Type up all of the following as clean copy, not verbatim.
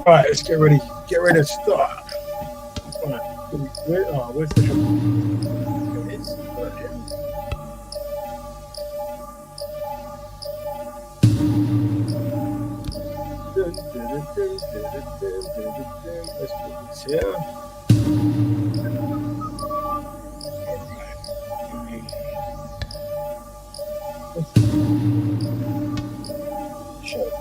Right, let's get ready. Get ready to start. Right, where's the show? Here it is. Right here. Dun, dun, dun, dun, dun, dun, dun, dun, dun. Let's put this here. All right. Let's show.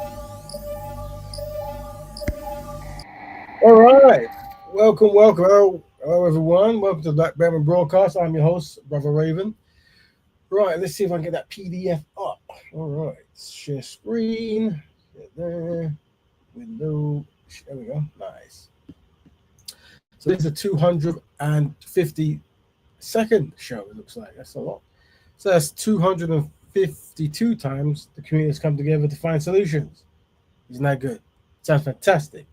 All right. Welcome. Hello, everyone. Welcome to the Black Betterment broadcast. I'm your host, Brother Raven. Right, let's see if I can get that PDF up. All right. Share screen. Get there. Window. There we go. Nice. So this is a 252nd show, it looks like. That's a lot. So that's 252 times the community has come together to find solutions. Isn't that good? Sounds fantastic.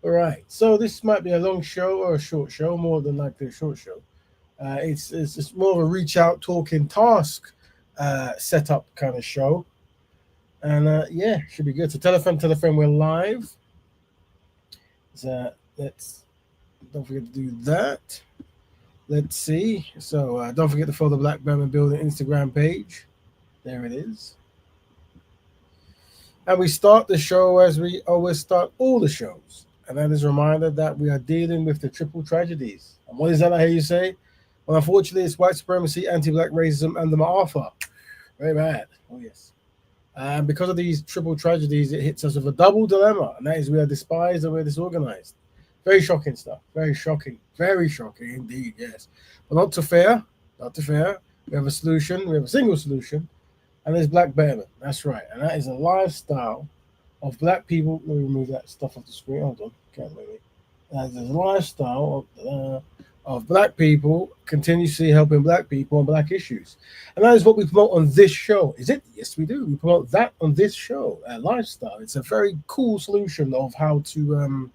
All right. So this might be a long show or a short show, more than likely a short show. It's just more of a reach out, talking, task setup kind of show. And yeah, should be good. So tell a friend we're live. So let's don't forget to do that. Let's see. So don't forget to follow the Black Betterment Building Instagram page. There it is. And we start the show as we always start all the shows. And that is a reminder that we are dealing with the triple tragedies. And what is that I hear you say? Well, unfortunately, it's white supremacy, anti-black racism, and the Ma'afa. Very bad. Oh, yes. And because of these triple tragedies, it hits us with a double dilemma. And that is we are despised and we're disorganized. Very shocking stuff. Very shocking. Very shocking indeed, yes. But not too fair. Not too fair. We have a solution. We have a single solution. And it's Black Betterment. That's right. And that is a lifestyle of black people. Let me remove that stuff off the screen. Hold on. Can't remove it. That is a lifestyle of black people continuously helping black people on black issues. And that is what we promote on this show. Is it? Yes, we do. We promote that on this show. Lifestyle. It's a very cool solution of how to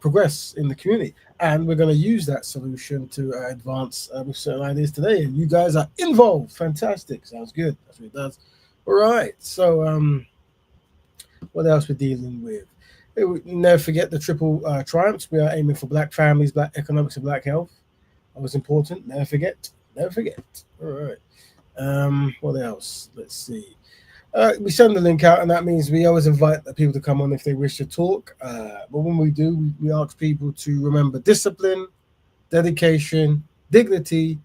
progress in the community. And we're going to use that solution to advance with certain ideas today. And you guys are involved. Fantastic. Sounds good. That's what it does. All right. So what else we're dealing with? Never forget the triple triumphs. We are aiming for black families, black economics, and black health. That was important. Never forget. Never forget. All right. What else? Let's see. We send the link out, and that means we always invite the people to come on if they wish to talk. But when we do, we ask people to remember discipline, dedication, dignity,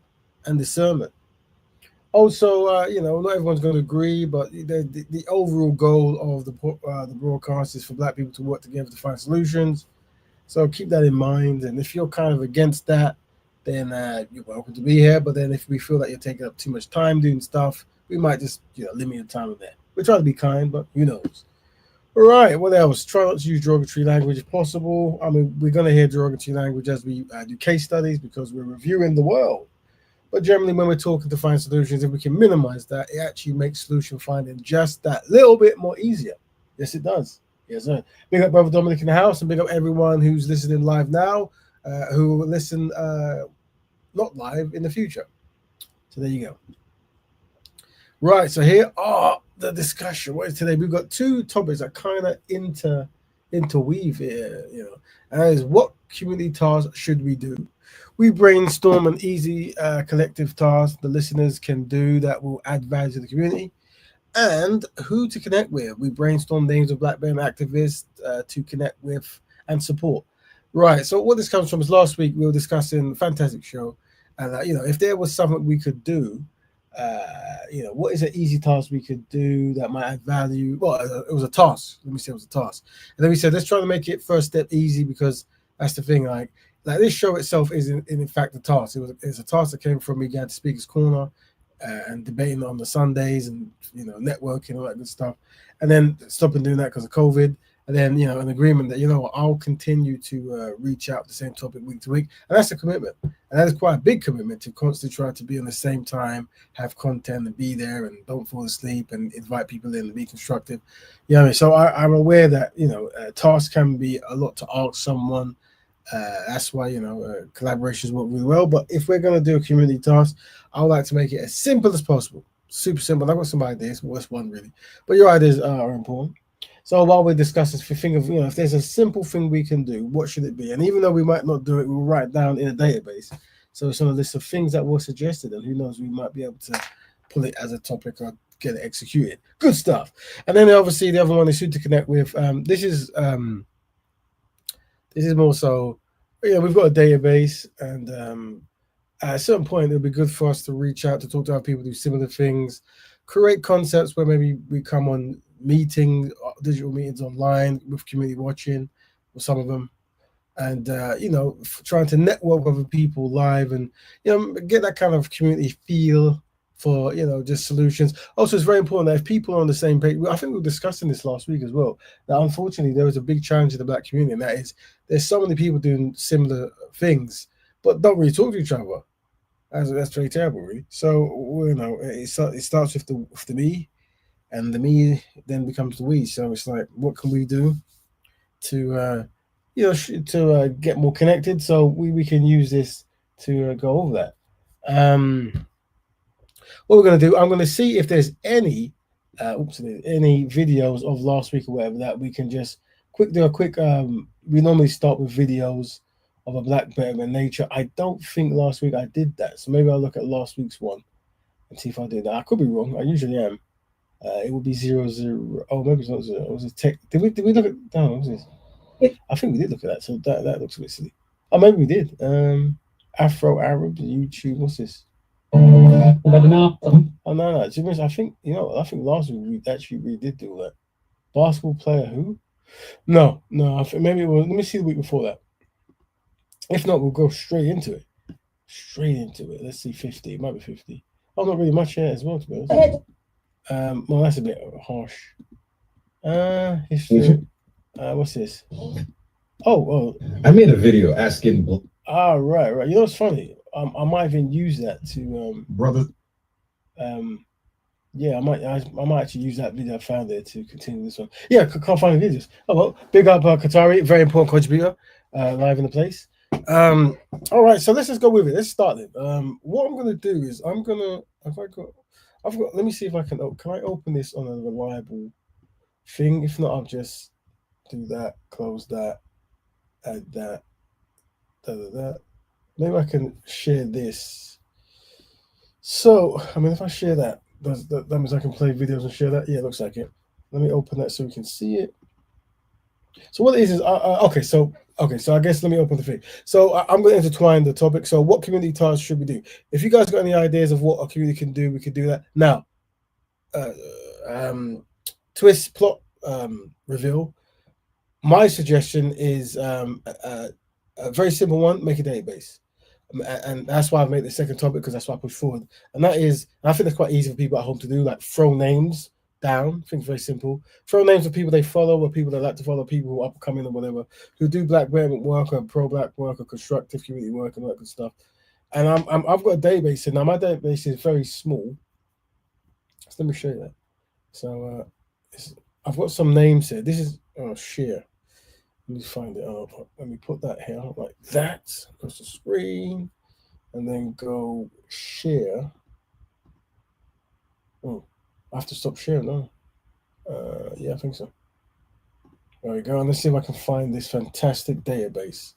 and discernment. Also, not everyone's going to agree, but the overall goal of the broadcast is for black people to work together to find solutions. So keep that in mind. And if you're kind of against that, then you're welcome to be here. But then if we feel that you're taking up too much time doing stuff, we might just limit your time with that. We try to be kind, but who knows? All right, what else? Try not to use derogatory language if possible. I mean, we're going to hear derogatory language as we do case studies because we're reviewing the world. But generally, when we're talking to find solutions, if we can minimize that, it actually makes solution finding just that little bit more easier. Yes, it does. Yes, sir. Big up Brother Dominic in the house, and big up everyone who's listening live now, who will listen not live in the future. So there you go. Right, so here are the discussion. What is today? We've got two topics that kind of interweave here, and that is what community tasks should we do? We brainstorm an easy collective task the listeners can do that will add value to the community, and who to connect with. We brainstorm names of Black Betterment activists to connect with and support. Right, so what this comes from is last week we were discussing a fantastic show, and if there was something we could do, what is an easy task we could do that might add value? Well, it was a task. Let me say it was a task. And then we said, let's try to make it first step easy because that's the thing. Like this show itself is in fact a task. It's a task that came from me going to Speaker's Corner and debating on the Sundays and, networking and all that good stuff. And then stopping doing that because of COVID. And then, an agreement that, I'll continue to reach out the same topic week to week. And that's a commitment. And that is quite a big commitment to constantly try to be on the same time, have content and be there and don't fall asleep and invite people in and be constructive. So I'm aware that, tasks can be a lot to ask someone. That's why, collaborations work really well. But if we're going to do a community task, I would like to make it as simple as possible. Super simple. I've got some ideas, but what's one really? But your ideas are important. So while we're discussing, if you think of, if there's a simple thing we can do, what should it be? And even though we might not do it, we'll write it down in a database. So it's on a list of things that were suggested, and who knows, we might be able to pull it as a topic or get it executed. Good stuff. And then obviously the other one is who to connect with. This is more so, we've got a database, and at a certain point, it'll be good for us to reach out to talk to other people who do similar things, create concepts where maybe we come on meetings, digital meetings online with community watching, or some of them, and trying to network with other people live, and get that kind of community feel for just solutions. Also, it's very important that if people are on the same page, I think we were discussing this last week as well, that unfortunately there was a big challenge in the Black community, and that is there's so many people doing similar things but don't really talk to each other. That's very terrible, really. So it starts with the me, and the me then becomes the we. So it's like, what can we do to get more connected? So we can use this to go over that. What we're going to do, I'm going to see if there's any videos of last week or whatever that we can just do a quick. We normally start with videos of a Black Betterment nature. I don't think last week I did that, so maybe I'll look at last week's one and see if I did that. I could be wrong. I usually am. It would be 00. Oh, maybe it's not 0. It was a tech. Did we look at? No, what was this? I think we did look at that. So that looks a bit silly. Oh, maybe we did. Afro Arab YouTube. What's this? Oh no. I think last week we did do that. Basketball player who? No. I think maybe it was. Let me see the week before that. If not, we'll go straight into it. Let's see, 50. It might be 50. Oh, not really much here as well, to be honest. Well, that's a bit harsh. History. What's this? Oh. I made a video asking. Right. You know what's funny? I might even use that to brother. Yeah, I might actually use that video I found there to continue this one. Yeah, can't find the videos. Oh well, big up Qatari, very important contributor, live in the place. All right, so let's just go with it. Let's start it. What I'm gonna do is let me see if I can I open this on a reliable thing? If not, I'll just do that, close that, add that, that. Maybe I can share this. So, if I share that means I can play videos and share that? Yeah, it looks like it. Let me open that so we can see it. So what it is okay, so I guess let me open the thing. So I'm going to intertwine the topic. So what community tasks should we do? If you guys got any ideas of what a community can do, we could do that. Now, twist plot reveal. My suggestion is a very simple one: make a database. And that's why I've made the second topic, because that's why I push forward. And that is, I think that's quite easy for people at home to do, like throw names down. I think it's very simple. Throw names of people they follow, or people they like to follow, people who are upcoming or whatever, who do Black Betterment work or pro-Black work or constructive community work and all that good stuff. And I've got a database, and now my database is very small. So let me show you that. So I've got some names here. This is share. Let me find it. Let me put that here like that. Across the screen, and then go share. Oh, I have to stop sharing now. Yeah, I think so. There we go. And let's see if I can find this fantastic database.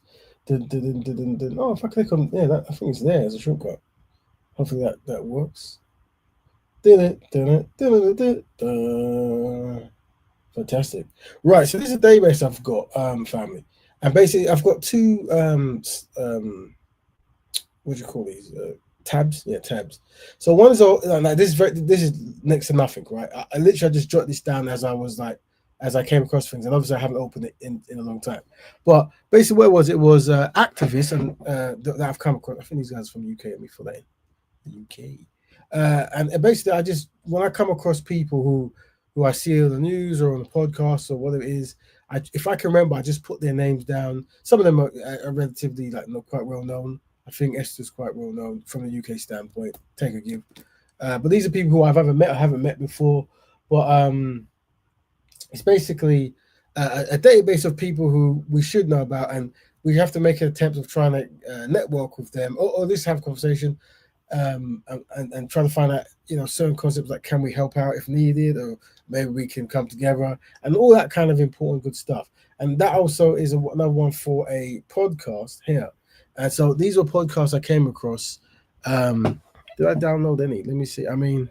Oh, if I click on I think it's there as a shortcut. Hopefully that works. Fantastic. Right, so this is a database I've got, family. And basically I've got two what do you call these? Tabs? Yeah, tabs. So one is this is next to nothing, right? I literally just jotted this down as I came across things, and obviously I haven't opened it in a long time. But basically what it was activists and that I've come across. I think these guys are from the UK. Let me put that in the UK. And basically when I come across people who I see on the news or on the podcast or whatever it is, if I can remember, I just put their names down. Some of them are relatively not quite well known. I think Esther's quite well known from the UK standpoint. Take a give. But these are people who I've either met or haven't met before. But it's basically a database of people who we should know about, and we have to make an attempt of trying to network with them, or at least have a conversation. and trying to find out, certain concepts like can we help out if needed, or maybe we can come together, and all that kind of important good stuff. And that also is another one for a podcast here. And so these were podcasts I came across. Did I download any? Let me see. I mean,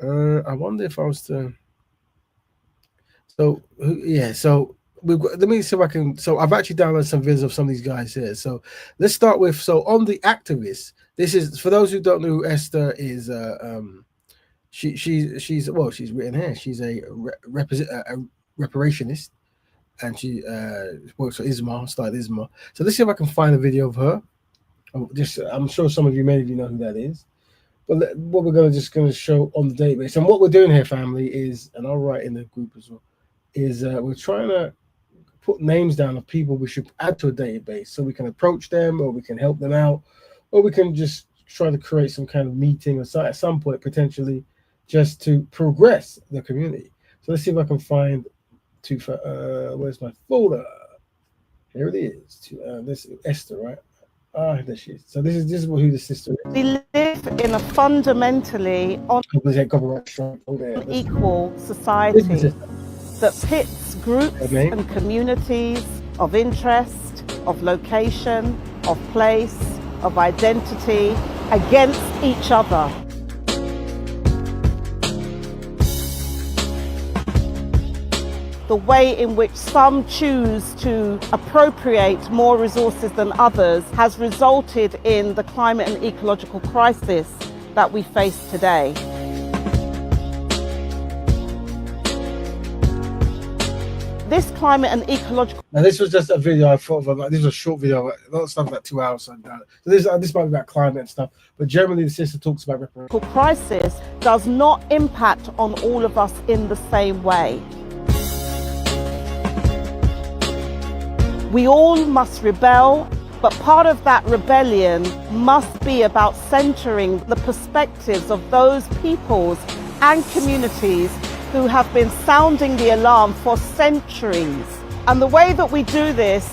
I wonder if I was to. So yeah, so let me see if I can. So I've actually downloaded some videos of some of these guys here. So let's start with, so on the activists. This is for those who don't know who Esther is. She's well, she's written here. She's a reparationist, and she works for ISMA. Started ISMA. So let's see if I can find a video of her. I'm sure some of you, many of you know who that is. But what we're just going to show on the database, and what we're doing here, family, is, and I'll write in the group as well, is we're trying to put names down of people we should add to a database so we can approach them, or we can help them out, or we can just try to create some kind of meeting or at some point potentially just to progress the community. So let's see if I can find where's my folder? Here it is. This is Esther, right? There she is. So this is who the sister is. We live in a fundamentally unequal society that pits groups and communities of interest, of location, of place, of identity against each other. The way in which some choose to appropriate more resources than others has resulted in the climate and ecological crisis that we face today. This climate and ecological... Now this was just a video I thought of. This was a short video, a lot of stuff like 2 hours. So this might be about climate and stuff, but generally the sister talks about reparations. Crisis does not impact on all of us in the same way. We all must rebel, but part of that rebellion must be about centering the perspectives of those peoples and communities who have been sounding the alarm for centuries. And the way that we do this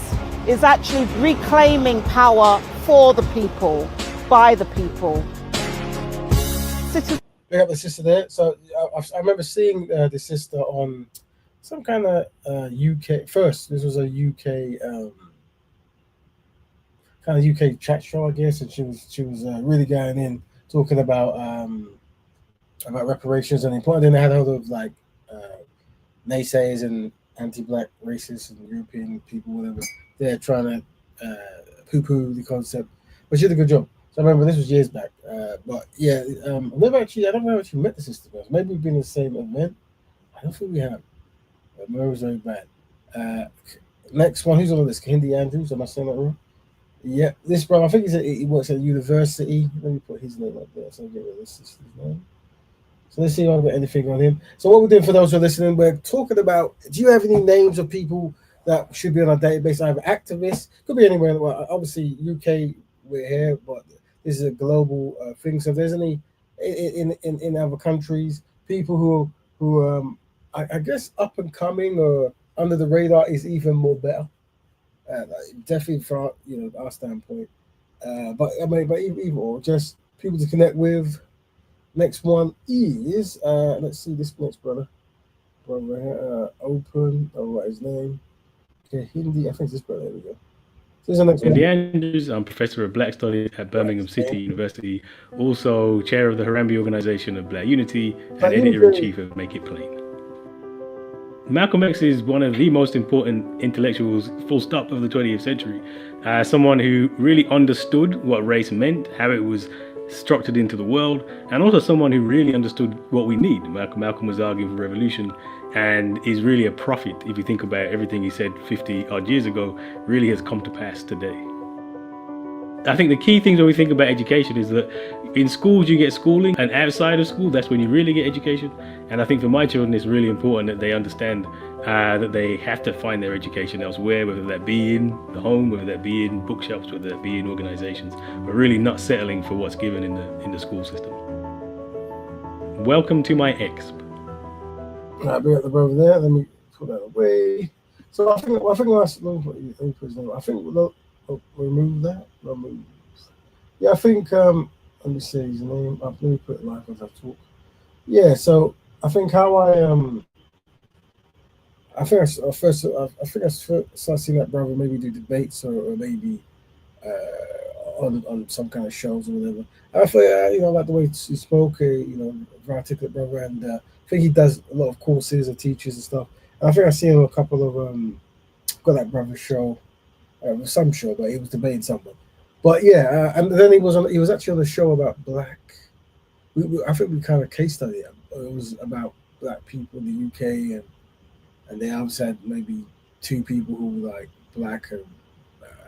is actually reclaiming power for the people, by the people. We have the sister there. So I remember seeing the sister on some kind of UK first. This was a UK kind of UK chat show, I guess, and she was really going in talking about reparations and important. Then they had a lot of like naysayers and anti-black racists and European people, whatever. They're trying to poo-poo the concept, but she did a good job. So I remember this was years back, but yeah, I don't know if I actually met the sister. Maybe we've been in the same event. I don't think we have. Murray was very bad. Next one, who's on this? Hindi Andrews, am I saying that wrong? Yeah, this brother, I think he works at a university. Let me put his name up there so I get rid of this name. So let's see if I've got anything on him. So what we're doing for those who are listening, we're talking about, do you have any names of people that should be on our database? Either activists, could be anywhere. Well, obviously UK, we're here, but this is a global thing. So if there's any in other countries, people who I guess up and coming or under the radar is even more better. Definitely from our standpoint. But I mean, but even or just people to connect with. Next one is let's see this next brother here. Open. I'll write his name. Okay, Hindi. I think this brother. There we go. Andy Andrews, I'm Professor of Black Studies at Birmingham City University, also Chair of the Harambee Organization of Black Unity and Editor-in-Chief of Make It Plain. Malcolm X is one of the most important intellectuals, full stop, of the 20th century. Someone who really understood what race meant, how it was structured into the world, and also someone who really understood what we need. Malcolm was arguing for revolution and is really a prophet. If you think about everything he said 50 odd years ago, really has come to pass today. I think the key things when we think about education is that in schools you get schooling, and outside of school that's when you really get education. And I think for my children it's really important that they understand that they have to find their education elsewhere, whether that be in the home, whether that be in bookshops, whether that be in organizations, but really not settling for what's given in the school system. Welcome to my exp. Right, we got the brother there. Let me put that away. So I think we'll remove that. Yeah, I think let me say his name up. Let me put it live as I talk. Yeah, so I think how I think I first started seeing that brother maybe do debates or maybe on some kind of shows or whatever. I thought like the way he spoke, very articulate brother, and I think he does a lot of courses and teaches and stuff. And I think I seen him a couple of got that brother show, some show, but he was debating someone. But yeah, and then he was actually on a show about black. I think we kind of case studied it. It was about black people in the UK, and they obviously had maybe two people who were like black and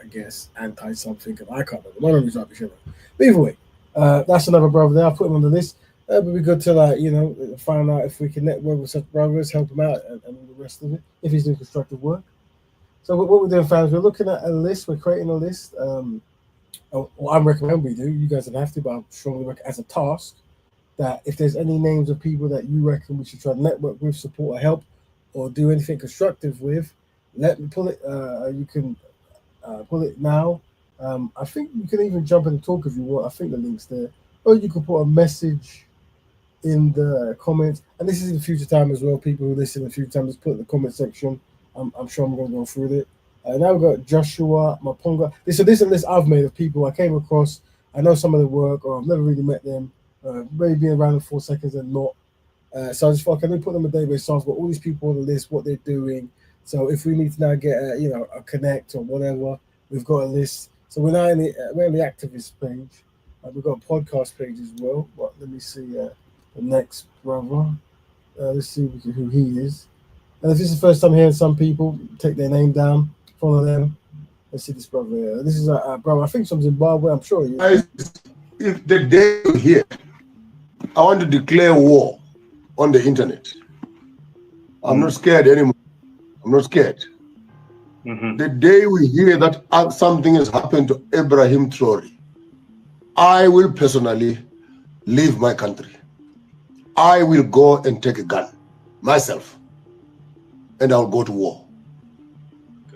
I guess anti something, and I can't remember. My memory's rubbish. But either way, that's another brother there. I'll put him on the list. It would be good to find out if we can network with such brothers, help him out, and all the rest of it if he's doing constructive work. So what we're doing, fans, we're looking at a list. We're creating a list. What I'm recommending we do. You guys don't have to, but I'm strongly recommend as a task that if there's any names of people that you reckon we should try to network with, support, or help, or do anything constructive with, let me pull it. You can pull it now. I think you can even jump in and talk if you want. I think the link's there, or you could put a message in the comments. And this is in future time as well. People who listen in future time, just put it in the comment section. I'm sure I'm going to go through it. Now we've got Joshua Maponga. This is a list I've made of people I came across. I know some of their work, or I've never really met them. Maybe around in 4 seconds and not. So I just thought, can we put them in a database? So I've got all these people on the list, what they're doing. So if we need to now get a connect or whatever, we've got a list. So we're now in the activist page. We've got a podcast page as well. But let me see the next brother. Let's see who he is. And if this is the first time hearing some people, take their name down, follow them. Let's see this brother here. This is a brother, I think from Zimbabwe, I'm sure. If the day you hear, I want to declare war on the internet. I'm not scared anymore. I'm not scared. Mm-hmm. The day we hear that something has happened to Ibrahim Traore, I will personally leave my country. I will go and take a gun myself, and I'll go to war.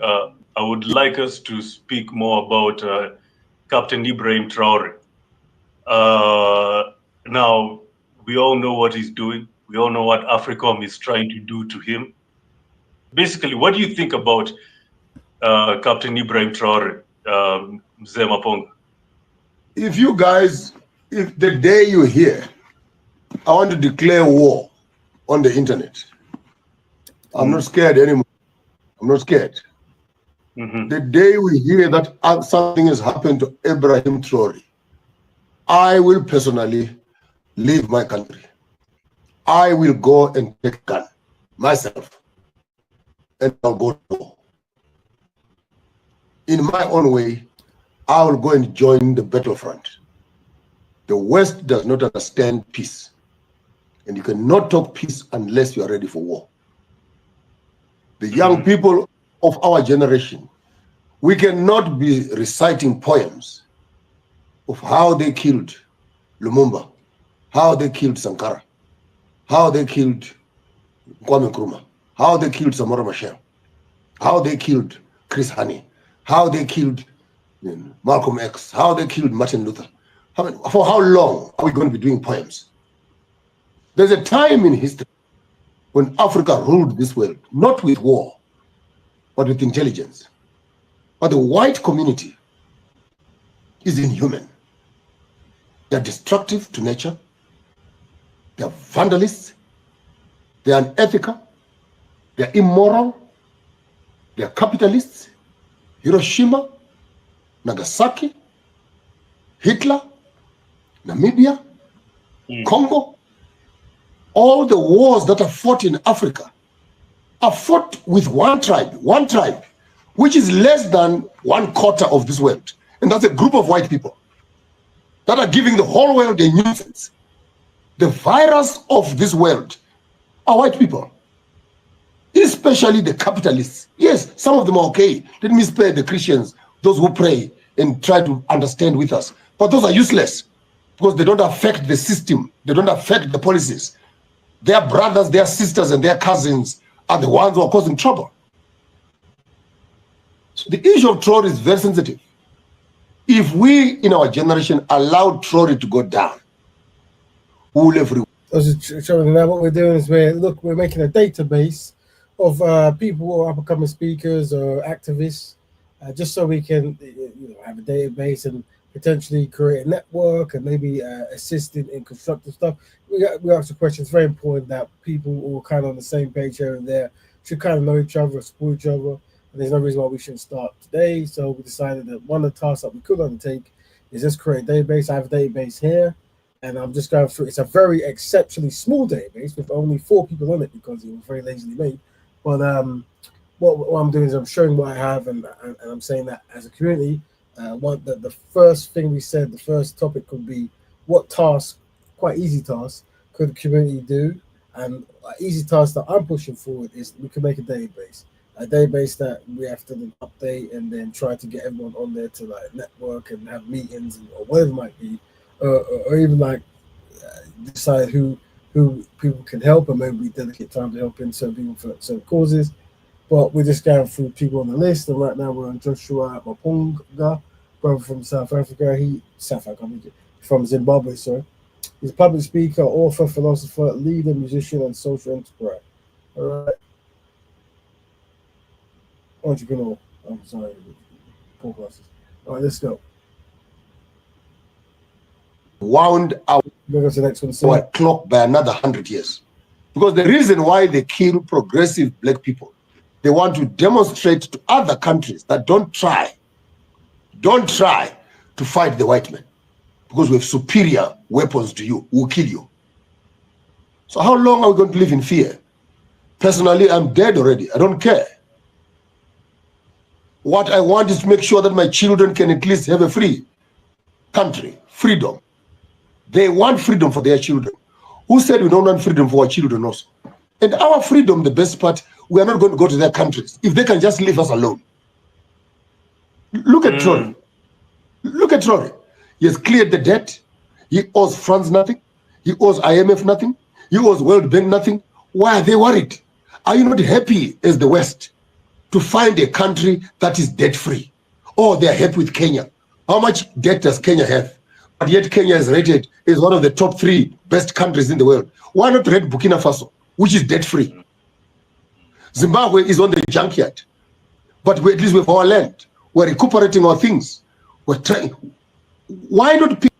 I would like us to speak more about Captain Ibrahim Traore. Now, we all know what he's doing. We all know what AFRICOM is trying to do to him. Basically, what do you think about Captain Ibrahim Traore, Mzee Maponga? If the day you hear, I want to declare war on the internet, I'm not scared anymore. I'm not scared. Mm-hmm. The day we hear that something has happened to Ibrahim Traore, I will personally leave my country. I will go and take a gun myself, and I'll go to war. In my own way, I will go and join the battlefront. The West does not understand peace, and you cannot talk peace unless you are ready for war. The young people of our generation, we cannot be reciting poems of how they killed Lumumba, how they killed Sankara, how they killed Kwame Nkrumah, how they killed Samora Machel, how they killed Chris Hani, how they killed Malcolm X, how they killed Martin Luther. For how long are we going to be doing poems? There's a time in history when Africa ruled this world, not with war, but with intelligence. But the white community is inhuman. They're destructive to nature. They're vandalists. They're unethical. They're immoral. They're capitalists. Hiroshima, Nagasaki, Hitler, Namibia, Congo. All the wars that are fought in Africa are fought with one tribe, which is less than 1/4 of this world. And that's a group of white people that are giving the whole world a nuisance. The virus of this world are white people, especially the capitalists. Yes, some of them are okay. Let me spare the Christians, those who pray and try to understand with us. But those are useless because they don't affect the system. They don't affect the policies. Their brothers, their sisters, and their cousins are the ones who are causing trouble. So the issue of Traore is very sensitive. If we in our generation allowed Trory to go down, we will have showing that what we're doing is we're making a database of people or up-and-coming speakers or activists, just so we can have a database and potentially create a network and maybe assist in constructive stuff. We ask the question. It's very important that people who are kind of on the same page here and there should kind of know each other, support each other. And there's no reason why we shouldn't start today. So we decided that one of the tasks that we could undertake is just create a database. I have a database here. And I'm just going through. It's a very exceptionally small database with only 4 people on it because it was very lazily made. But what I'm doing is I'm showing what I have, and I'm saying that as a community, the first thing we said, the first topic could be what tasks, quite easy tasks, could the community do? And easy task that I'm pushing forward is we can make a database that we have to then update and then try to get everyone on there to like network and have meetings or whatever it might be. Or even like decide who people can help, and maybe we dedicate time to helping certain people for certain causes. But we're just going through people on the list, and right now we're on Joshua Mapunga, brother from South Africa. From Zimbabwe, sorry. He's a public speaker, author, philosopher, leader, musician, and social enterprise. All right. Entrepreneur. I'm sorry. Poor glasses. All right, let's go. Wound our clock by another 100 years. Because the reason why they kill progressive black people, they want to demonstrate to other countries that don't try to fight the white man. Because we have superior weapons to you, we'll kill you. So how long are we going to live in fear? Personally, I'm dead already. I don't care. What I want is to make sure that my children can at least have a free country, freedom. They want freedom for their children. Who said we don't want freedom for our children also? And our freedom, the best part, we are not going to go to their countries if they can just leave us alone. Look at Trory. Look at Trory. He has cleared the debt. He owes France nothing. He owes IMF nothing. He owes World Bank nothing. Why are they worried? Are you not happy as the West to find a country that is debt-free? Or they are happy with Kenya. How much debt does Kenya have? But yet Kenya is rated as one of the top 3 best countries in the world. Why not rate Burkina Faso, which is debt-free? Zimbabwe is on the junkyard. But at least we have our land. We're recuperating our things. We're trying. Why don't people...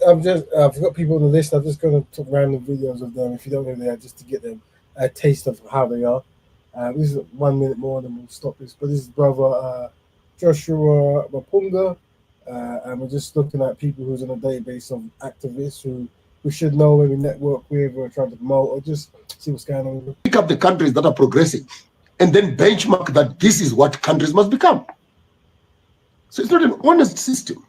I've got people on the list. I'm just going to talk random videos of them, if you don't know who they are, just to get them a taste of how they are. This is 1 minute more, then we'll stop this. But this is brother Joshua Mapunga. And we're just looking at people who's in a database of activists who we should know, maybe network with, or trying to promote, or just see what's going on. Pick up the countries that are progressing and then benchmark that this is what countries must become. So it's not an honest system,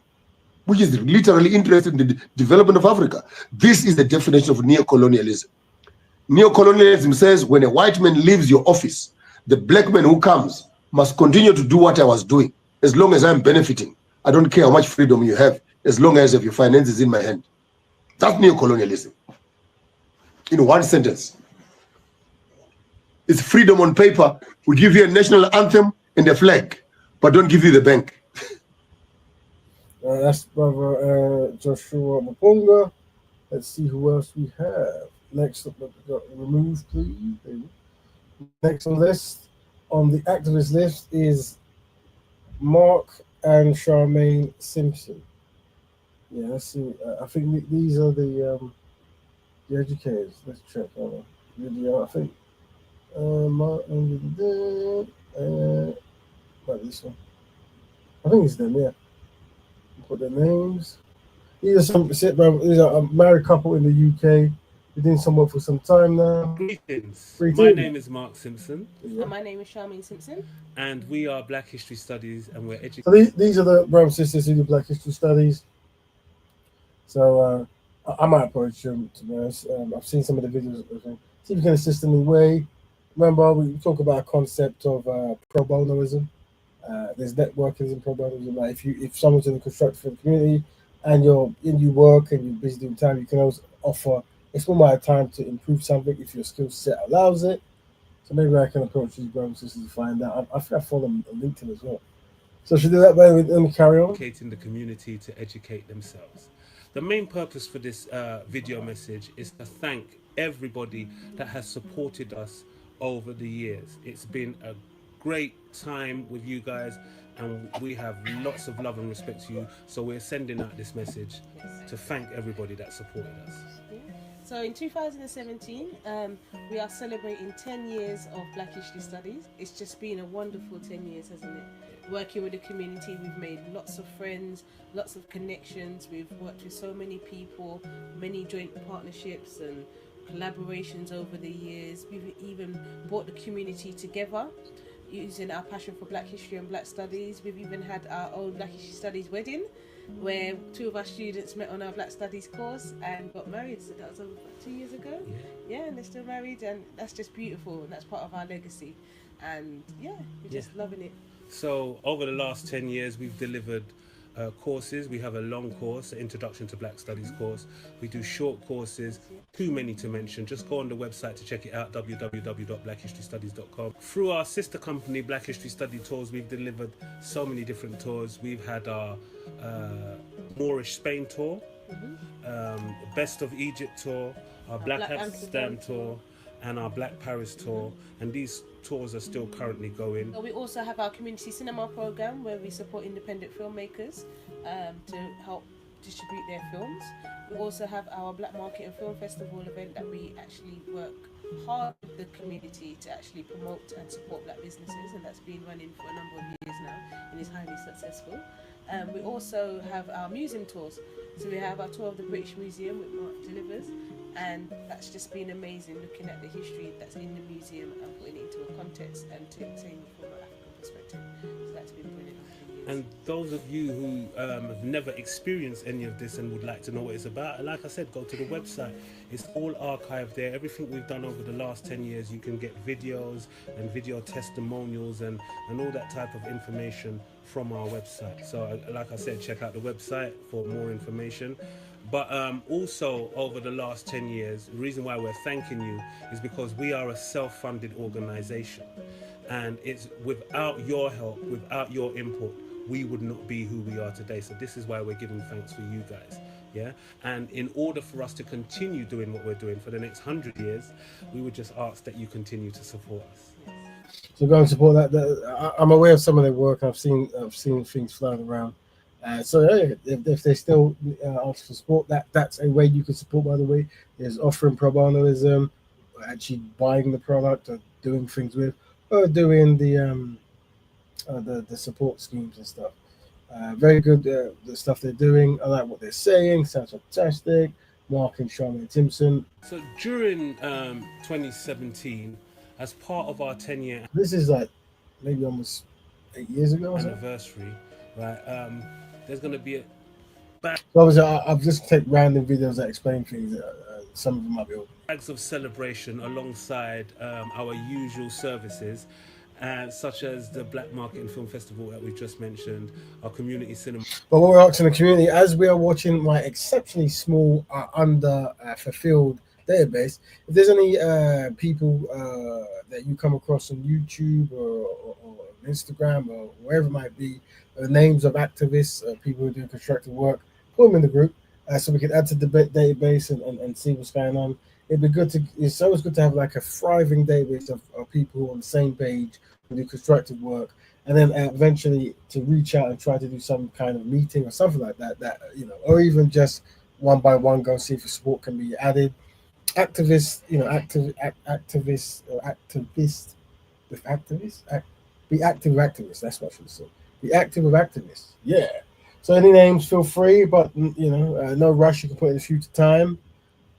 which is literally interested in the development of Africa. This is the definition of neocolonialism. Neocolonialism says when a white man leaves your office, the black man who comes must continue to do what I was doing as long as I'm benefiting. I don't care how much freedom you have, as long as your finances in my hand. That's neocolonialism. In one sentence. It's freedom on paper. We give you a national anthem and a flag, but don't give you the bank. That's brother Joshua Mapunga. Let's see who else we have. Next up, remove, please. Next on the list, on the activist list, is Mark and Charmaine Simpson. Yeah, let's see. I think these are the educators. Let's check. Video, I think. Martin, this one. I think it's them. Yeah. Put their names. These are a married couple in the UK. We've been somewhere for some time now. Greetings. My name is Mark Simpson. And my name is Charmaine Simpson. And we are Black History Studies, and we're educated. So these are the brothers and sisters who do Black History Studies. So I might approach them, to be honest. I've seen some of the videos. See if you can assist in any way. Remember, we talk about a concept of pro bonoism. There's networking in pro bonoism. Like if someone's in the constructive community and you work and you're busy doing time, you can always offer a small amount of time to improve something if your skill set allows it. So maybe I can approach these brothers and sisters to find out. I think I follow them on LinkedIn as well. So should we do that, by let me carry on. Educating the community to educate themselves. The main purpose for this video message is to thank everybody that has supported us over the years. It's been a great time with you guys, and we have lots of love and respect to you. So we're sending out this message to thank everybody that supported us. So in 2017, we are celebrating 10 years of Black History Studies. It's just been a wonderful 10 years, hasn't it? Working with the community, we've made lots of friends, lots of connections. We've worked with so many people, many joint partnerships and collaborations over the years. We've even brought the community together using our passion for Black History and Black Studies. We've even had our own Black History Studies wedding, where 2 of our students met on our Black Studies course and got married. So that was over 2 years ago. Yeah, and they're still married, and that's just beautiful, and that's part of our legacy. And yeah, we're just loving it. So over the last 10 years, we've delivered courses. We have a long course, an Introduction to Black Studies course. We do short courses, too many to mention. Just go on the website to check it out, www.blackhistorystudies.com. Through our sister company, Black History Study Tours, we've delivered so many different tours. We've had our Moorish Spain tour, Best of Egypt tour, our Black Amsterdam tour, and our Black Paris tour, and these tours are still currently going. So we also have our community cinema program, where we support independent filmmakers to help distribute their films. We also have our Black Market and Film Festival event that we actually work hard with the community to actually promote and support Black businesses, and that's been running for a number of years now and is highly successful. We also have our museum tours. So we have our tour of the British Museum with Mark Delivers, and that's just been amazing, looking at the history that's in the museum and putting it into a context and saying it from an African perspective. So that's been brilliant. And those of you who have never experienced any of this and would like to know what it's about, like I said, go to the website. It's all archived there. Everything we've done over the last 10 years, you can get videos and video testimonials and all that type of information from our website. So like I said, check out the website for more information. But also over the last 10 years, the reason why we're thanking you is because we are a self-funded organization, and it's without your help, without your input, we would not be who we are today. So this is why we're giving thanks for you guys. Yeah, and in order for us to continue doing what we're doing for the next 100 years, we would just ask that you continue to support us. So go and support that. I'm aware of some of their work. I've seen things flying around. So yeah, if they still ask for support, that's a way you can support. By the way, there's offering pro bonoism, actually buying the product or doing things with, or doing the support schemes and stuff. Very good, the stuff they're doing. I like what they're saying. Sounds fantastic. Mark and Charmaine Timpson. So during 2017, as part of our 10-year This is like maybe almost 8 years ago or so. anniversary, right? There's going to be a Obviously, I've just take random videos that explain things. Some of them might be open. bags of celebration alongside our usual services, such as the Black Market and Film Festival that we've just mentioned, our community cinema. But what we're asking the community, as we are watching my exceptionally small, fulfilled database, if there's any people that you come across on YouTube or Instagram or wherever it might be, names of activists, people who do constructive work, put them in the group so we can add to the database and see what's going on. It'd be good to. It's always good to have like a thriving database of people who are on the same page who do constructive work, and then eventually to reach out and try to do some kind of meeting or something like that. That or even just one by one go see if support can be added. Activists, activists or activists with activists. Be active with activists. That's what I should say. Be active with activists. Yeah. So any names, feel free, but no rush. You can put in a future time.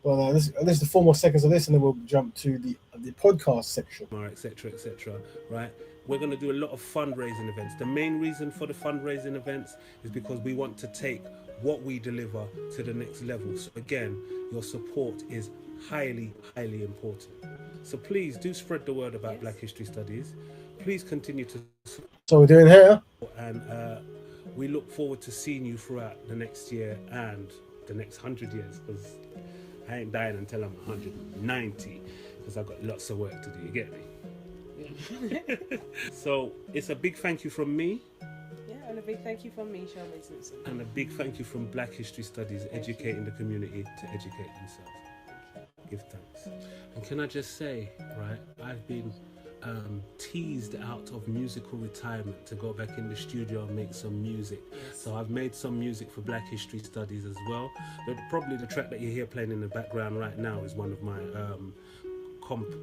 Well, this is the 4 more seconds of this, and then we'll jump to the podcast section. Etc., etc. Right? We're going to do a lot of fundraising events. The main reason for the fundraising events is because we want to take what we deliver to the next level. So again, your support is highly, highly important. So please do spread the word about Black History Studies. Please continue to support. So we're doing here, and we look forward to seeing you throughout the next year and the next 100 years, because I ain't dying until I'm 190, because I've got lots of work to do. You get me? So it's a big thank you from me. Yeah, big thank you from me, Charmaine Simpson. And a big thank you from Black History Studies, educating the community to educate themselves. Give thanks. And can I just say, right, I've been teased out of musical retirement to go back in the studio and make some music. So I've made some music for Black History Studies as well. But probably the track that you hear playing in the background right now is one of my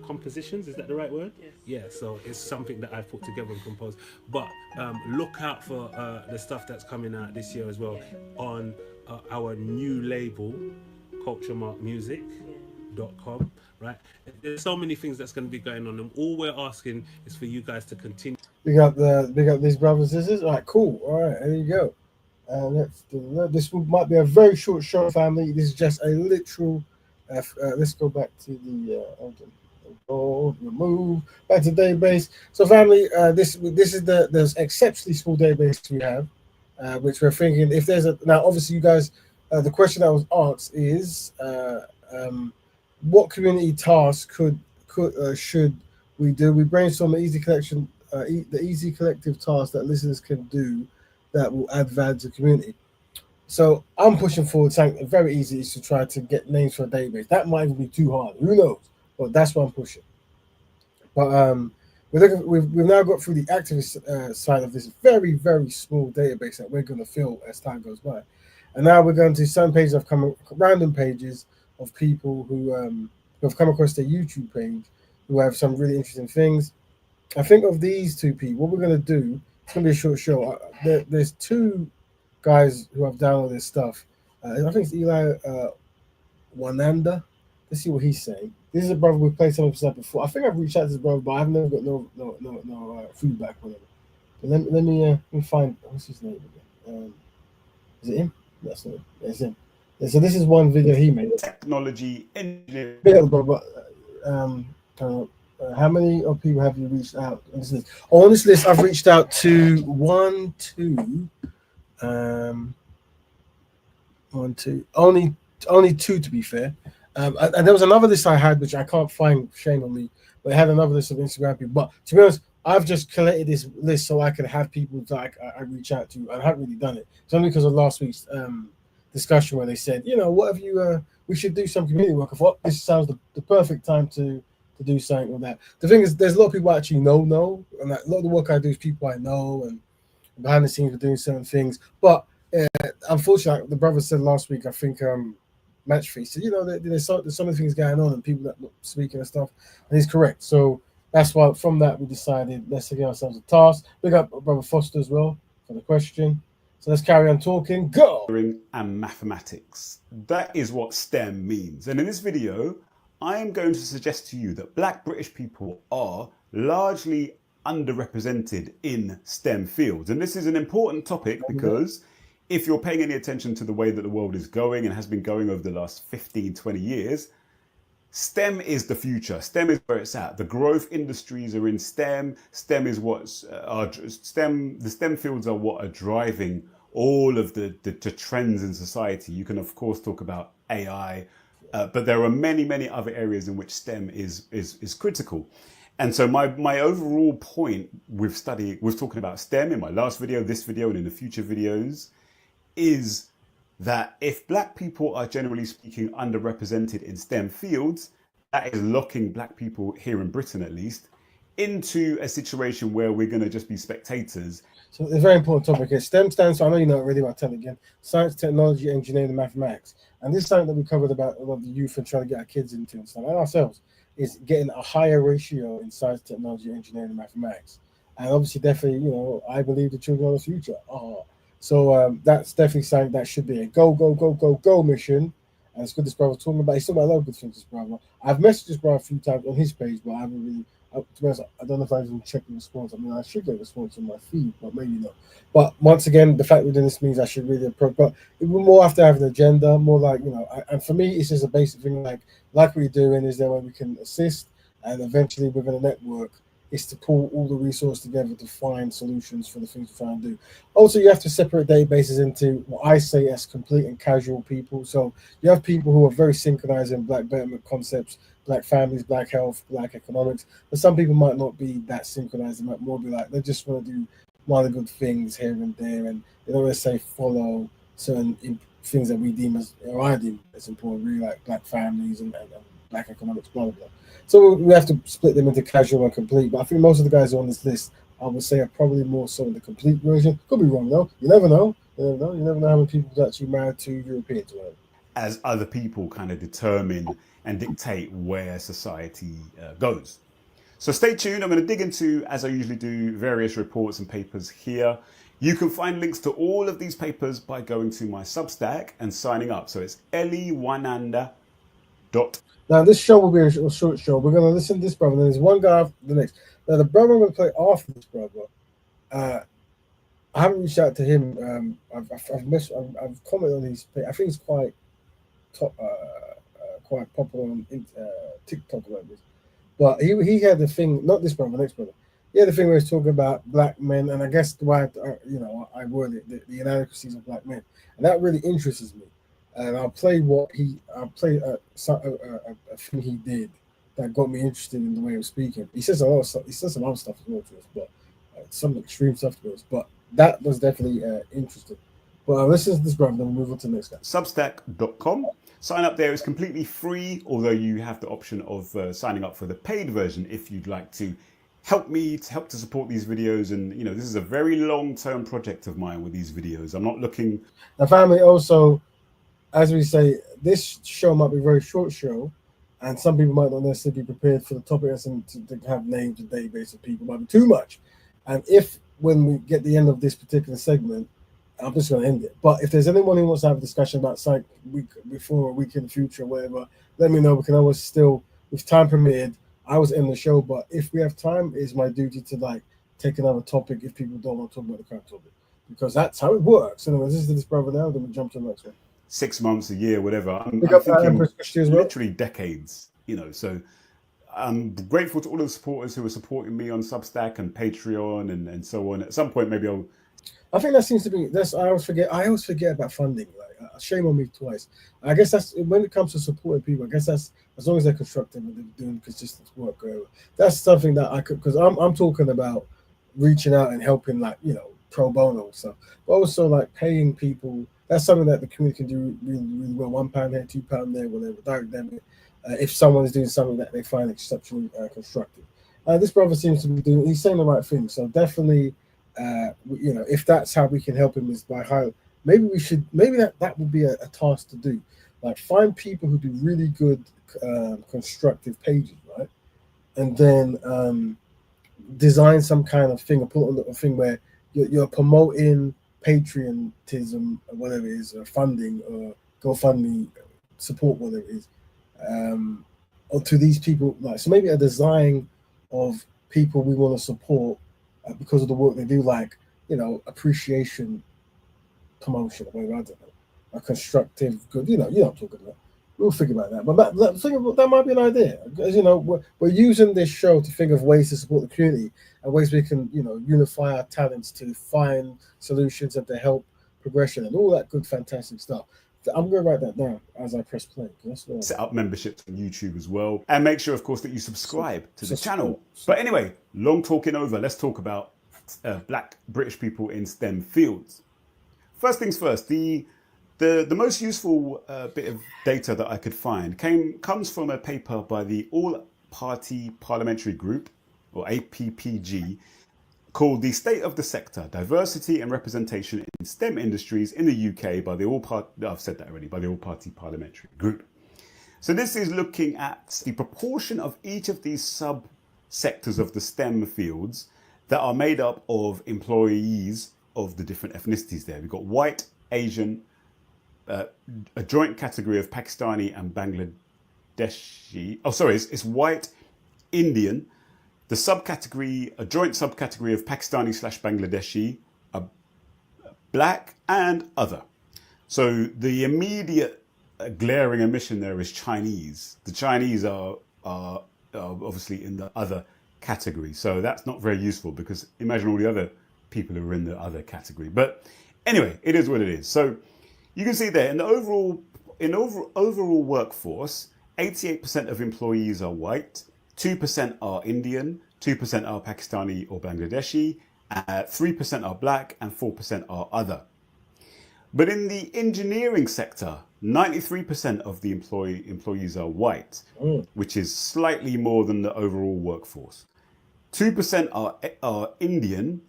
compositions, is that the right word? Yes. Yeah, so it's something that I've put together and composed. But look out for the stuff that's coming out this year as well on our new label, culturemarkmusic.com, right? There's so many things that's going to be going on, and all we're asking is for you guys to continue. Big up these brothers and sisters. All right, cool. All right, there you go. This might be a very short show, family. This is just a literal. Let's go back to the remove back to database. So, family, this is the exceptionally small database we have, which we're thinking if there's a now. Obviously, you guys, the question that was asked is, what community tasks should we do? We brainstorm an easy collection, the easy collective tasks that listeners can do that will add value to the community. So I'm pushing forward something very easy is to try to get names for a database. That might even be too hard. Who knows? But that's what I'm pushing. But we've now got through the activist side of this very, very small database that we're going to fill as time goes by. And now we're going to some pages of random pages of people who have come across their YouTube page who have some really interesting things. I think of these two people, what we're going to do, it's going to be a short show. There's two guys who have downloaded this stuff. I think it's Eli Wananda. Let's see what he's saying. This is a brother we played some episodes before. I think I've reached out to this brother, but I've never got no feedback on it. Let me find what's his name again. Is it him? That's not it. It's him. So this is one video he made. Technology engineering. Yeah, but how many of people have you reached out on this list? On this list, I've reached out to only two to be fair. And there was another list I had which I can't find, shame on me, but I had another list of Instagram people. But to be honest, I've just collated this list so I could have people that I reach out to. I haven't really done it. It's only because of last week's discussion where they said, what have you? We should do some community work. I thought this sounds the perfect time to do something with that. The thing is, there's a lot of people I actually know, and a lot of the work I do is people I know, and behind the scenes we're doing certain things. But unfortunately, the brother said last week, I think Match Fee said, there's so many things going on and people that not speaking and stuff, and he's correct. So that's why from that we decided let's give ourselves a task. Big up Brother Foster as well for the question. So let's carry on talking. Go! And mathematics. That is what STEM means. And in this video, I am going to suggest to you that Black British people are largely underrepresented in STEM fields. And this is an important topic because if you're paying any attention to the way that the world is going and has been going over the last 15, 20 years, STEM is the future. STEM is where it's at. The growth industries are in STEM. STEM is what's the STEM fields are what are driving all of the trends in society. You can of course talk about AI, but there are many, many other areas in which STEM is critical. And so my overall point with talking about STEM in my last video, this video, and in the future videos is that if Black people are generally speaking underrepresented in STEM fields, that is locking Black people here in Britain at least into a situation where we're going to just be spectators. So it's a very important topic here. STEM stands for, I know you know already, but I'll tell it again, science, technology, engineering, and mathematics. And this is something that we covered about a lot of the youth and trying to get our kids into and stuff, and ourselves, is getting a higher ratio in science, technology, engineering, and mathematics. And obviously, definitely, I believe the children are the future. So that's definitely something that should be a go mission. And it's good this brother talking about. He's talking about a lot of good things, this brother. I've messaged this brother a few times on his page, but I haven't really. To be honest, I don't know if I even checked the response. I mean, I should get a response on my feed, but maybe not. But once again, the fact we're doing this means I should really approach. But it will more have to have an agenda, more like and for me, it's just a basic thing like what you're doing is there where we can assist, and eventually within a network, It's to pull all the resources together to find solutions for the things we're trying to do. Also, you have to separate databases into what I say as complete and casual people. So you have people who are very synchronized in Black betterment concepts, Black families, Black health, Black economics. But some people might not be that synchronized. They might more be like, they just want to do one of the good things here and there, and they don't really say follow certain things that we deem as, or I deem as important, really, like Black families and Black economics, blah, blah, blah. So we have to split them into casual and complete. But I think most of the guys on this list, I would say, are probably more so in the complete version. Could be wrong, though. You never know. You never know how many people are actually married to Europeans. Right? As other people kind of determine and dictate where society goes. So stay tuned. I'm going to dig into, as I usually do, various reports and papers here. You can find links to all of these papers by going to my Substack and signing up. So it's eliwananda. Now, this show will be a short show. We're going to listen to this brother. Then there's one guy after the next. Now, the brother I'm going to play after this brother, I haven't reached out to him. I've commented on his page. I think he's quite popular on TikTok about this. But he had the thing, not this brother, next brother. He had the thing where he's talking about Black men, and I guess the way I word it, the inadequacies of Black men, and that really interests me. And I'll play a thing he did that got me interested in the way he was speaking. He says a lot of stuff. He says some other stuff as well to us, but some extreme stuff to us. But that was definitely interesting. But listen to this brother, then we'll move on to the next guy. Substack.com. Sign up there is completely free, although you have the option of signing up for the paid version if you'd like to help to support these videos. And this is a very long-term project of mine with these videos. I'm not looking. Now, family, also, as we say, this show might be a very short show, and some people might not necessarily be prepared for the topic and to have names and database of people. It might be too much. And when we get the end of this particular segment, I'm just going to end it. But if there's anyone who wants to have a discussion about psych week before, a week in the future, whatever, let me know. We can always still, if time permitted, I was in the show. But if we have time, it's my duty to take another topic if people don't want to talk about the current topic, because that's how it works. Anyway, this is this brother now. Then we jump to the next one. 6 months, a year, whatever. I'm thinking literally decades. So I'm grateful to all of the supporters who are supporting me on Substack and Patreon and so on. At some point, maybe I think that seems to be. I always forget about funding. Shame on me twice. I guess that's when it comes to supporting people. I guess that's as long as they're constructive and they're doing consistent work. That's something that I could, because I'm talking about reaching out and helping, pro bono stuff, but also paying people. That's something that the community can do really, really well. £1 here, £2 there, whatever. Direct debit. If someone is doing something that they find exceptionally constructive. This brother seems to be doing. He's saying the right thing. So definitely. If that's how we can help him is by hiring. Maybe that would be a task to do. Find people who do really good constructive pages, right? And then design some kind of thing or put on a thing where you're promoting patriotism or whatever it is, or funding or GoFundMe support, whatever it is, or to these people. So maybe a design of people we want to support because of the work they do, appreciation promotion, or whatever, I don't know, a constructive good, you know what I'm talking about. We'll think about that. But that might be an idea. As we're using this show to think of ways to support the community and ways we can, unify our talents to find solutions and to help progression and all that good, fantastic stuff. I'm going to write that down as I press play. Set up memberships on YouTube as well. And make sure, of course, that you subscribe to the channel. But anyway, long talking over. Let's talk about Black British people in STEM fields. First things first, the most useful bit of data that I could find comes from a paper by the All-Party Parliamentary Group, or APPG, called The State of the Sector, Diversity and Representation in STEM Industries in the UK by the All-Party Parliamentary Group. So this is looking at the proportion of each of these sub-sectors of the STEM fields that are made up of employees of the different ethnicities there. We've got white, Asian, a joint category of Pakistani and Bangladeshi. Oh, sorry, it's white, Indian, a joint subcategory of Pakistani/Bangladeshi, black, and other. So the immediate glaring omission there is Chinese. The Chinese are obviously in the other category. So that's not very useful, because imagine all the other people who are in the other category. But anyway, it is what it is. So you can see there in the overall workforce, 88% of employees are white, 2% are Indian, 2% are Pakistani or Bangladeshi, 3% are black, and 4% are other. But in the engineering sector, 93% of the employees are white, which is slightly more than the overall workforce. 2% are Indian,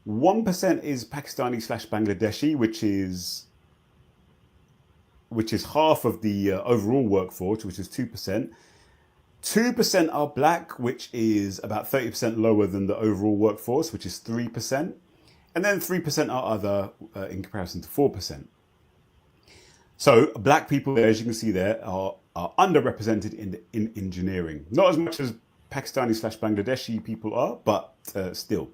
1% is Pakistani/Bangladeshi, which is half of the overall workforce, which is 2%. 2% are black, which is about 30% lower than the overall workforce, which is 3%. And then 3% are other in comparison to 4%. So black people, as you can see there, are underrepresented in engineering. Not as much as Pakistani/Bangladeshi people are, but still.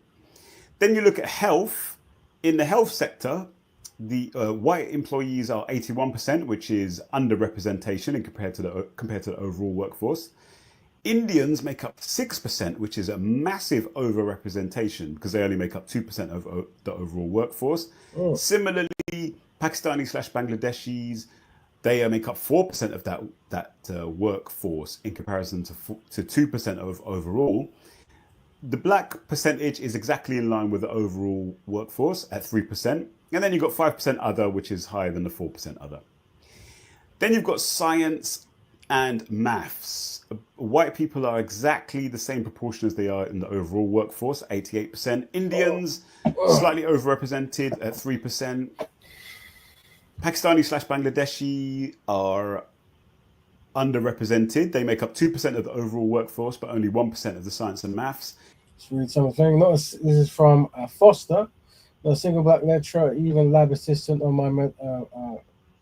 Then you look at health. In the health sector, the white employees are 81%, which is underrepresentation compared to the overall workforce. Indians make up 6%, which is a massive overrepresentation, because they only make up 2% of the overall workforce. Similarly, Pakistani/Bangladeshis, they make up 4% of that workforce in comparison to 2% of overall. The black percentage is exactly in line with the overall workforce at 3%. And then you've got 5% other, which is higher than the 4% other. Then you've got science and maths. White people are exactly the same proportion as they are in the overall workforce, 88%. Indians, slightly overrepresented at 3%. Pakistani/Bangladeshi are underrepresented. They make up 2% of the overall workforce, but only 1% of the science and maths. Let's read something. This is from Foster. A single black lecturer, even lab assistant on my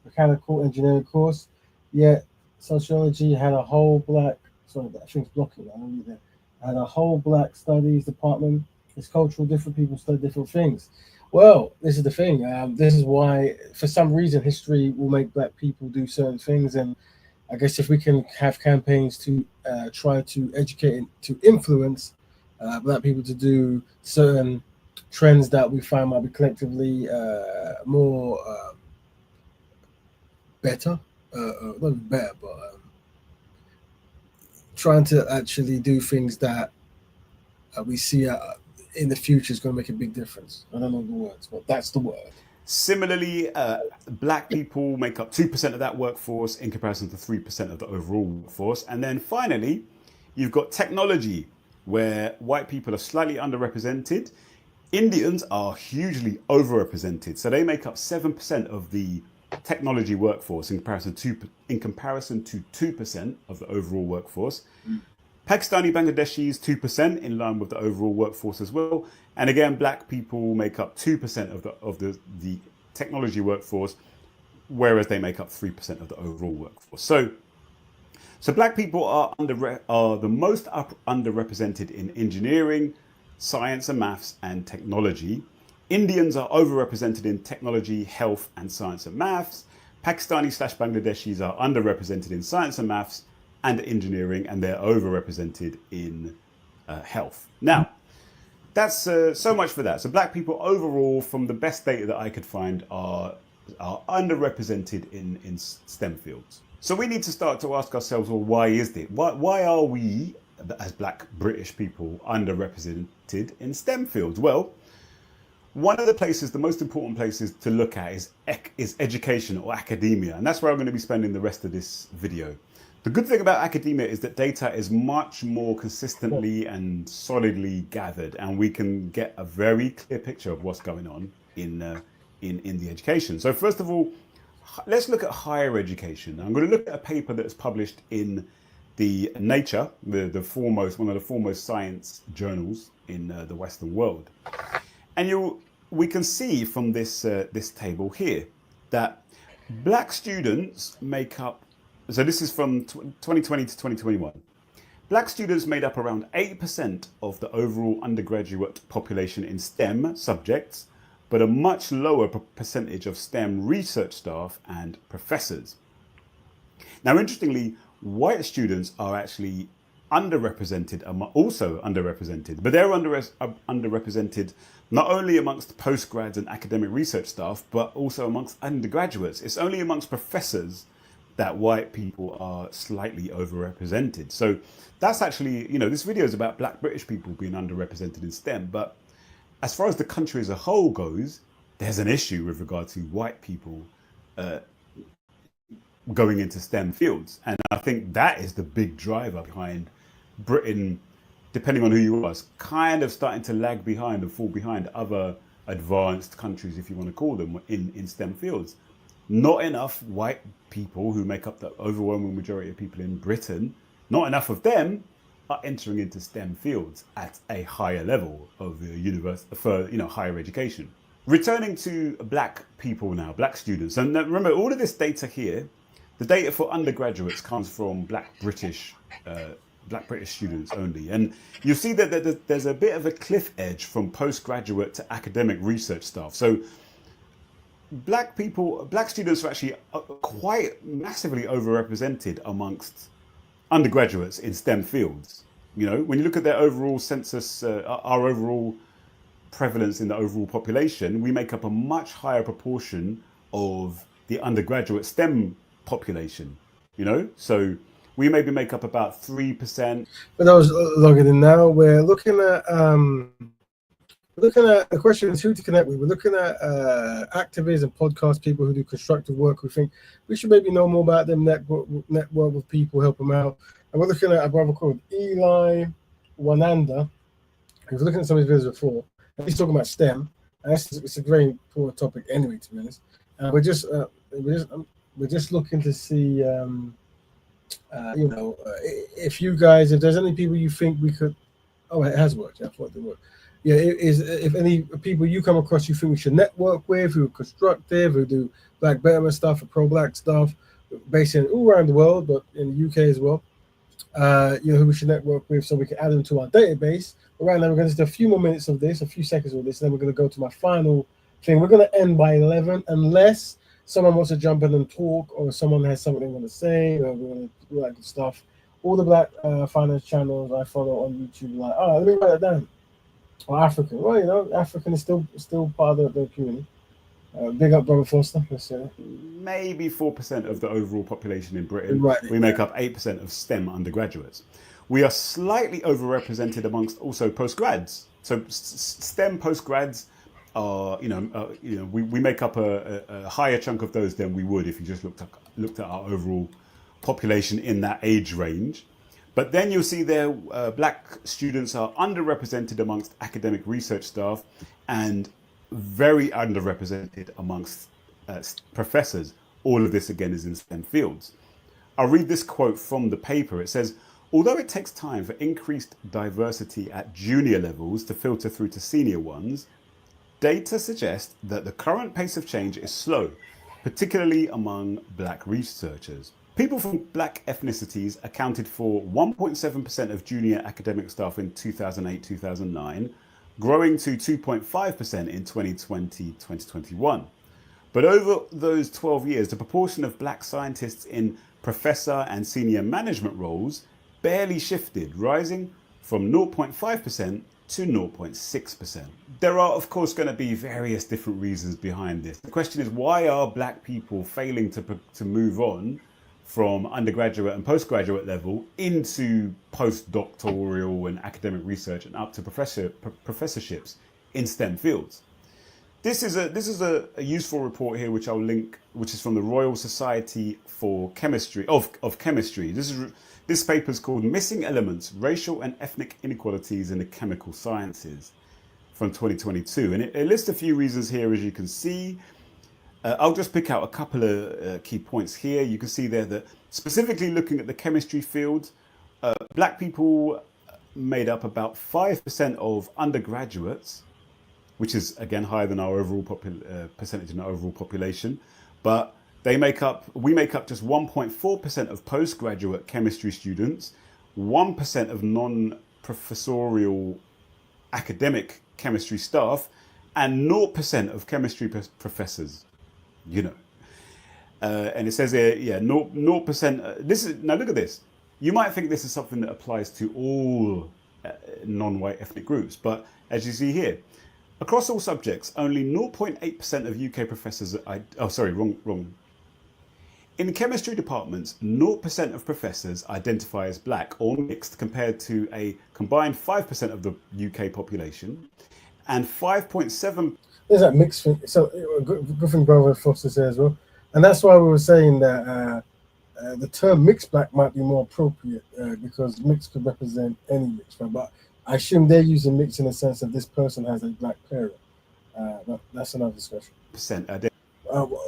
mechanical engineering course. Yet sociology had a whole black. Sorry, that thing's blocking. I don't read that. Had a whole black studies department. It's cultural. Different people study different things. Well, this is the thing. This is why, for some reason, history will make black people do certain things. And I guess if we can have campaigns to try to educate and to influence black people to do certain trends that we find might be collectively more better, not better, but trying to actually do things that we see in the future is going to make a big difference. I don't know the words, but that's the word. Similarly, black people make up 2% of that workforce in comparison to 3% of the overall workforce. And then finally, you've got technology, where white people are slightly underrepresented. Indians are hugely overrepresented. So they make up 7% of the technology workforce in comparison to 2% of the overall workforce. Pakistani Bangladeshis, 2%, in line with the overall workforce as well. And again, black people make up 2% of the technology workforce, whereas they make up 3% of the overall workforce. So black people are the most underrepresented in engineering, science and maths, and technology. Indians are overrepresented in technology, health, and science and maths. Pakistani/Bangladeshis are underrepresented in science and maths and engineering, and they're overrepresented in health. Now, that's so much for that. So black people overall, from the best data that I could find, are underrepresented in STEM fields. So we need to start to ask ourselves, well, why is it? Why are we, as black British people, underrepresented in STEM fields? Well, one of the most important places to look at is education or academia. And that's where I'm going to be spending the rest of this video. The good thing about academia is that data is much more consistently and solidly gathered, and we can get a very clear picture of what's going on in the education. So first of all, let's look at higher education. I'm going to look at a paper that's published in the Nature, one of the foremost science journals in the Western world. And we can see from this table here that black students make up, so this is from 2020 to 2021. Black students made up around 8% of the overall undergraduate population in STEM subjects, but a much lower percentage of STEM research staff and professors. Now, interestingly, white students are actually also underrepresented, but they're underrepresented not only amongst postgrads and academic research staff, but also amongst undergraduates. It's only amongst professors that white people are slightly overrepresented. So that's actually, this video is about Black British people being underrepresented in STEM, but as far as the country as a whole goes, there's an issue with regard to white people going into STEM fields. And I think that is the big driver behind Britain, depending on who you ask, kind of starting to lag behind and fall behind other advanced countries, if you want to call them, in STEM fields. Not enough white people who make up the overwhelming majority of people in Britain, not enough of them are entering into STEM fields at a higher level of higher education. Returning to Black people now, Black students, and remember all of this data here, the data for undergraduates comes from Black British students only. And you'll see that there's a bit of a cliff edge from postgraduate to academic research staff. So Black students are actually quite massively overrepresented amongst undergraduates in STEM fields. When you look at their overall census, our overall prevalence in the overall population, we make up a much higher proportion of the undergraduate STEM population, so we maybe make up about 3%. But I was logging in now. We're looking at the question is who to connect with. We're looking at activists and podcast people who do constructive work. We think we should maybe know more about them, network with people, help them out. And we're looking at a brother called Eli Wananda. I was looking at some of his videos before, and he's talking about STEM. And it's a very important topic anyway, to be honest. And we're just looking to see, if there's any people you think we could. Oh, it has worked. Yeah, I thought it worked. Yeah, if any people you come across you think we should network with, who are constructive, who do Black Betterment stuff or pro-Black stuff, based all around the world, but in the UK as well. Who we should network with, so we can add them to our database. But right now, we're going to do a few more minutes of this, a few seconds of this, and then we're going to go to my final thing. We're going to end by 11, unless someone wants to jump in and talk, or someone has something they want to say, or we want to do that good stuff. All the Black finance channels I follow on YouTube, like, let me write that down. Or African. Well, African is still part of the community. Big up, Brother Foster. Maybe 4% of the overall population in Britain. Right, we make up 8% of STEM undergraduates. We are slightly overrepresented amongst also postgrads. So STEM postgrads are, we make up a higher chunk of those than we would if you just looked at our overall population in that age range. But then you'll see there, Black students are underrepresented amongst academic research staff and very underrepresented amongst professors. All of this, again, is in STEM fields. I'll read this quote from the paper. It says, although it takes time for increased diversity at junior levels to filter through to senior ones, data suggests that the current pace of change is slow, particularly among Black researchers. People from Black ethnicities accounted for 1.7% of junior academic staff in 2008-2009, growing to 2.5% in 2020-2021. But over those 12 years, the proportion of Black scientists in professor and senior management roles barely shifted, rising from 0.5% to 0.6%. There are, of course, going to be various different reasons behind this. The question is, why are Black people failing to move on from undergraduate and postgraduate level into postdoctoral and academic research and up to professorships in STEM fields? This is a useful report here, which I'll link, which is from the Royal Society for Chemistry of Chemistry. This paper is called "Missing Elements: Racial and Ethnic Inequalities in the Chemical Sciences" from 2022, and it lists a few reasons here, as you can see. I'll just pick out a couple of key points here. You can see there that specifically looking at the chemistry field, Black people made up about 5% of undergraduates, which is again higher than our overall percentage in our overall population. But we make up just 1.4% of postgraduate chemistry students, 1% of non-professorial academic chemistry staff, and 0% of chemistry professors. And it says here, 0%. Now look at this. You might think this is something that applies to all non-white ethnic groups, but as you see here, across all subjects, only 0.8% of UK professors wrong. In chemistry departments, 0% of professors identify as black or mixed compared to a combined 5% of the UK population and 5.7. There's that mixed thing. So good thing Brother Foster said as well. And that's why we were saying that the term mixed black might be more appropriate because mixed could represent any mixed black. But I assume they're using mixed in the sense that this person has a black parent. But that's another discussion.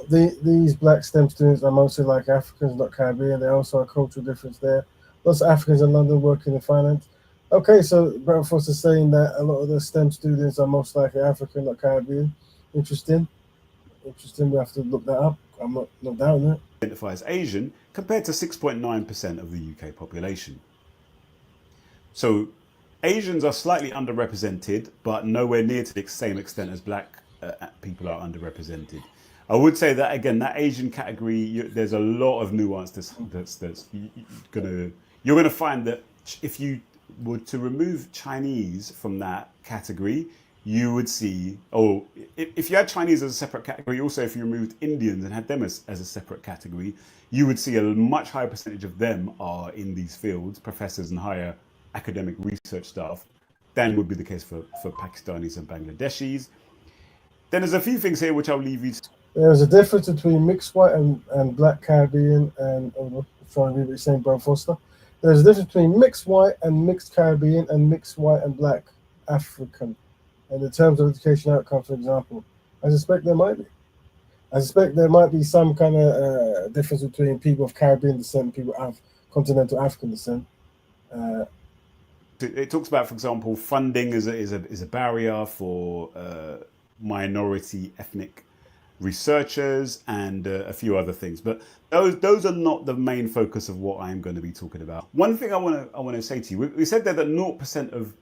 These black STEM students are mostly like Africans, not Caribbean. There's also a cultural difference there. Lots of Africans in London working in finance. Okay, so Brother Foster is saying that a lot of the STEM students are most likely African, not Caribbean. Interesting. We have to look that up. I'm not doubting it. Identifies Asian compared to 6.9% of the UK population. So Asians are slightly underrepresented, but nowhere near to the same extent as black people are underrepresented. I would say that again, that Asian category, there's a lot of nuance you're gonna find that if you were to remove Chinese from that category, you would see, if you had Chinese as a separate category, also if you removed Indians and had them as a separate category, you would see a much higher percentage of them are in these fields, professors and higher academic research staff, than would be the case for Pakistanis and Bangladeshis. Then there's a few things here which I'll leave you to. There's a difference between mixed white and black Caribbean and, trying to read what you're saying, Brother Foster. There's a difference between mixed white and mixed Caribbean and mixed white and black African. And in terms of education outcome, for example, I suspect there might be. I suspect there might be some kind of difference between people of Caribbean descent and people of continental African descent. It talks about, for example, funding is a barrier for minority ethnic researchers and a few other things, but those are not the main focus of what I'm going to be talking about. One thing I want to say to you, we said there that 0% of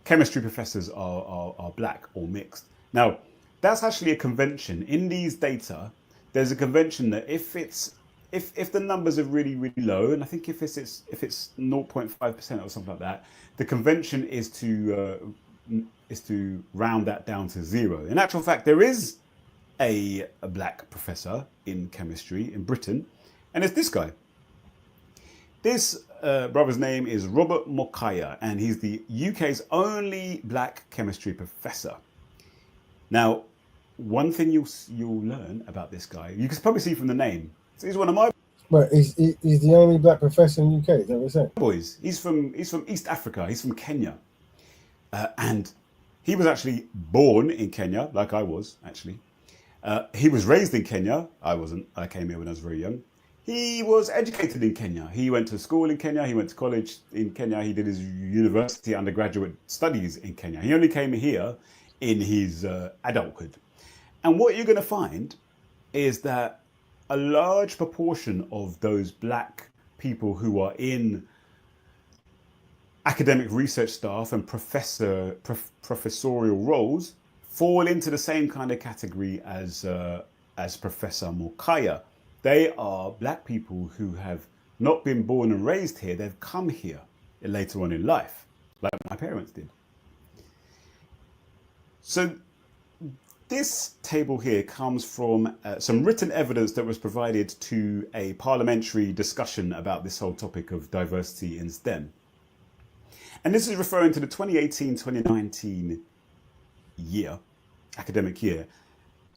chemistry professors are black or mixed. Now, that's actually a convention. In these data, there's a convention that if the numbers are really, really low, and I think if it's 0.5% or something like that, the convention is to round that down to 0. In actual fact, there is a black professor in chemistry in Britain, and it's this guy. This brother's name is Robert Mokaya, and he's the UK's only black chemistry professor. Now, one thing you'll learn about this guy, you can probably see from the name. So he's one of my. But he's the only black professor in the UK. Is that what you're saying? Boys, he's from East Africa. He's from Kenya, and he was actually born in Kenya, like I was actually. He was raised in Kenya. I wasn't. I came here when I was very young. He was educated in Kenya. He went to school in Kenya. He went to college in Kenya. He did his university undergraduate studies in Kenya. He only came here in his adulthood. And what you're going to find is that a large proportion of those black people who are in academic research staff and professorial roles fall into the same kind of category as Professor Mokaya. They are black people who have not been born and raised here. They've come here later on in life, like my parents did. So this table here comes from some written evidence that was provided to a parliamentary discussion about this whole topic of diversity in STEM. And this is referring to the 2018-2019 year, academic year.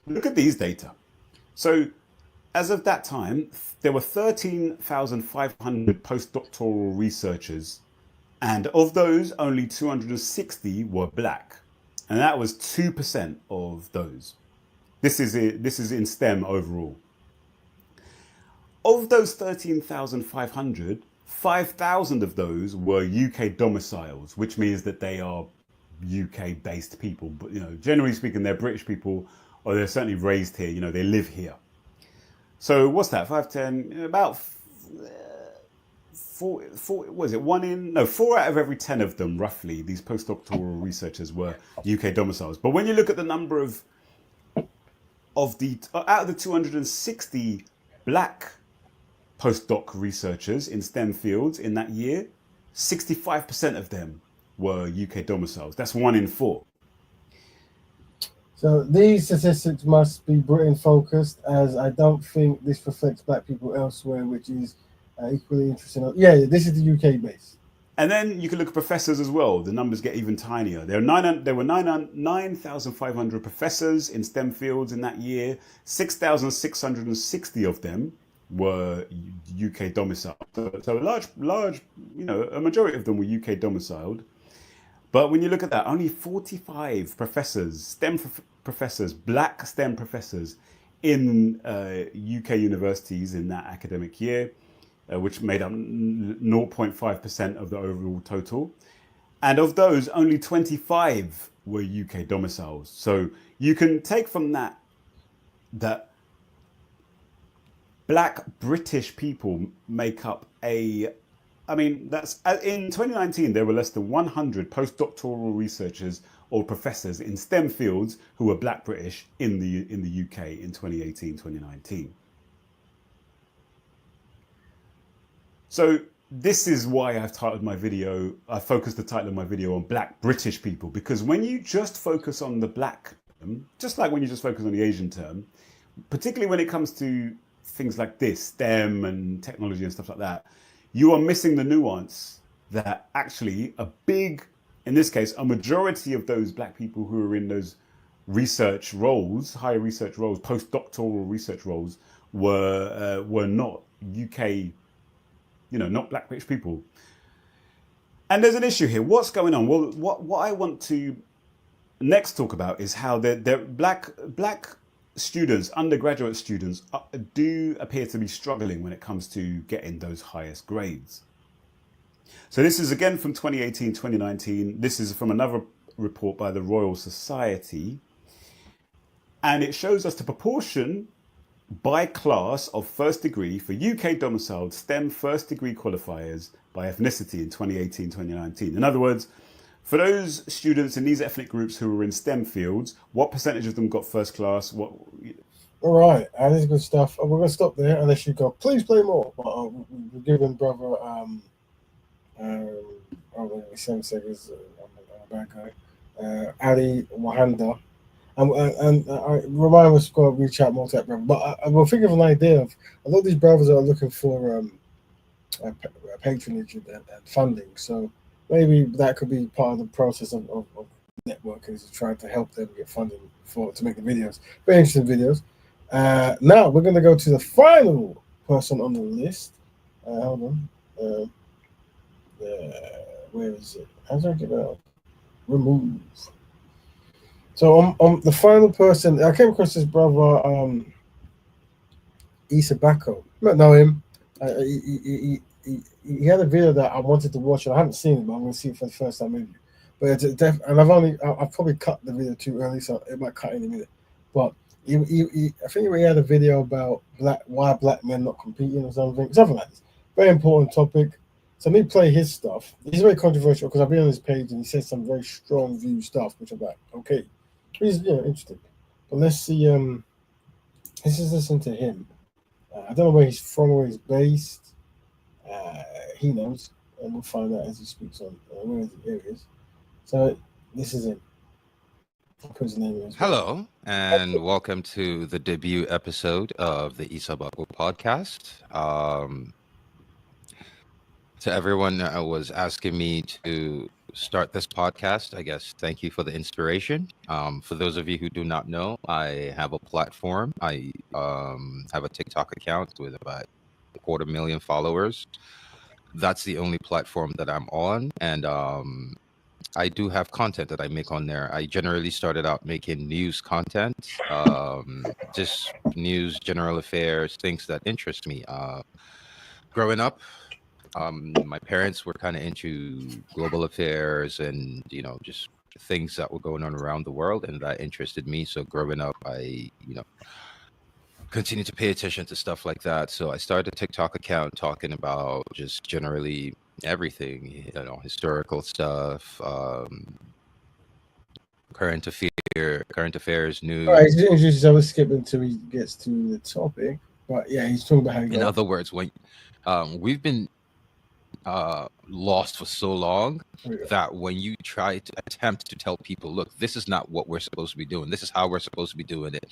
Look at these data. So as of that time, there were 13,500 postdoctoral researchers, and of those, only 260 were black. And that was 2% of those. This is in STEM overall. Of those 13,500, 5,000 of those were UK domiciles, which means that they are UK-based people. But generally speaking, they're British people, or they're certainly raised here. They live here. So what's that? 5, 10, about 4. Was it 4 out of every 10 of them, roughly, these postdoctoral researchers were UK domiciles. But when you look at the number of the out of the 260 black postdoc researchers in STEM fields in that year, 65% of them were UK domiciles. That's 1 in 4. So these statistics must be Britain focused, as I don't think this reflects black people elsewhere, which is equally interesting. Yeah, this is the UK base. And then you can look at professors as well. The numbers get even tinier. There were 9,500 professors in STEM fields in that year. 6,660 of them were UK domiciled. So a large, a majority of them were UK domiciled. But when you look at that, only 45 professors, black STEM professors in UK universities in that academic year, which made up 0.5% of the overall total. And of those, only 25 were UK domiciles. So you can take from that black British people make up that's in 2019, there were less than 100 postdoctoral researchers or professors in STEM fields who were black British in the UK in 2018, 2019. So this is why I focused the title of my video on black British people, because when you just focus on the black term, just like when you just focus on the Asian term, particularly when it comes to things like this, STEM and technology and stuff like that, you are missing the nuance that actually in this case, a majority of those black people who are in those research roles, higher research roles, postdoctoral research roles, were not UK, not black British people. And there's an issue here. What's going on? Well, what I want to next talk about is how they're black students, undergraduate students, do appear to be struggling when it comes to getting those highest grades. So this is again from 2018, 2019. This is from another report by the Royal Society. And it shows us the proportion by class of first degree for UK domiciled STEM first degree qualifiers by ethnicity in 2018, 2019. In other words, for those students in these ethnic groups who were in STEM fields, what percentage of them got first class? All right, that is good stuff. We're going to stop there unless you go, please play more. But we're giving brother, 7 seconds, I'm a bad guy, Ali Wahanda. And I remind us to go reach out more to that brother. But we'll think of an idea of, a lot of these brothers are looking for patronage and funding. So maybe that could be part of the process of networking, is trying to help them get funding to make the videos. Very interesting videos. Now we're going to go to the final person on the list. Hold on. Where is it? How do I get out? Remove. So the final person, I came across this brother, Issa Bako. You might know him. He had a video that I wanted to watch, and I haven't seen it, but I'm going to see it for the first time maybe. But I've probably cut the video too early, so it might cut in a minute. But I think he had a video about why black men not competing or something like this. Very important topic. So me play his stuff. He's very controversial because I've been on his page and he says some very strong view stuff, which I'm like, okay, he's interesting. But let's see. Let's just listen to him. I don't know where he's from, where he's based. He knows, and we'll find out as he speaks on. Where is it? There it is. So this is him. Hello, and welcome to the debut episode of the Issa Bako podcast. To everyone that was asking me to start this podcast, I guess thank you for the inspiration. For those of you who do not know, I have a platform. I have a TikTok account with about 250,000 followers. That's the only platform that I'm on, and I do have content that I make on there. I generally started out making news content, just news, general affairs, things that interest me. Growing up, my parents were kind of into global affairs and, just things that were going on around the world, and that interested me. So growing up, I, continued to pay attention to stuff like that. So I started a TikTok account talking about just generally everything, historical stuff, current affairs, news. All right, I was skipping until he gets to the topic. But yeah, he's talking about how he In got other words, when we've been lost for so long that when you try to attempt to tell people, look, this is not what we're supposed to be doing, this is how we're supposed to be doing it,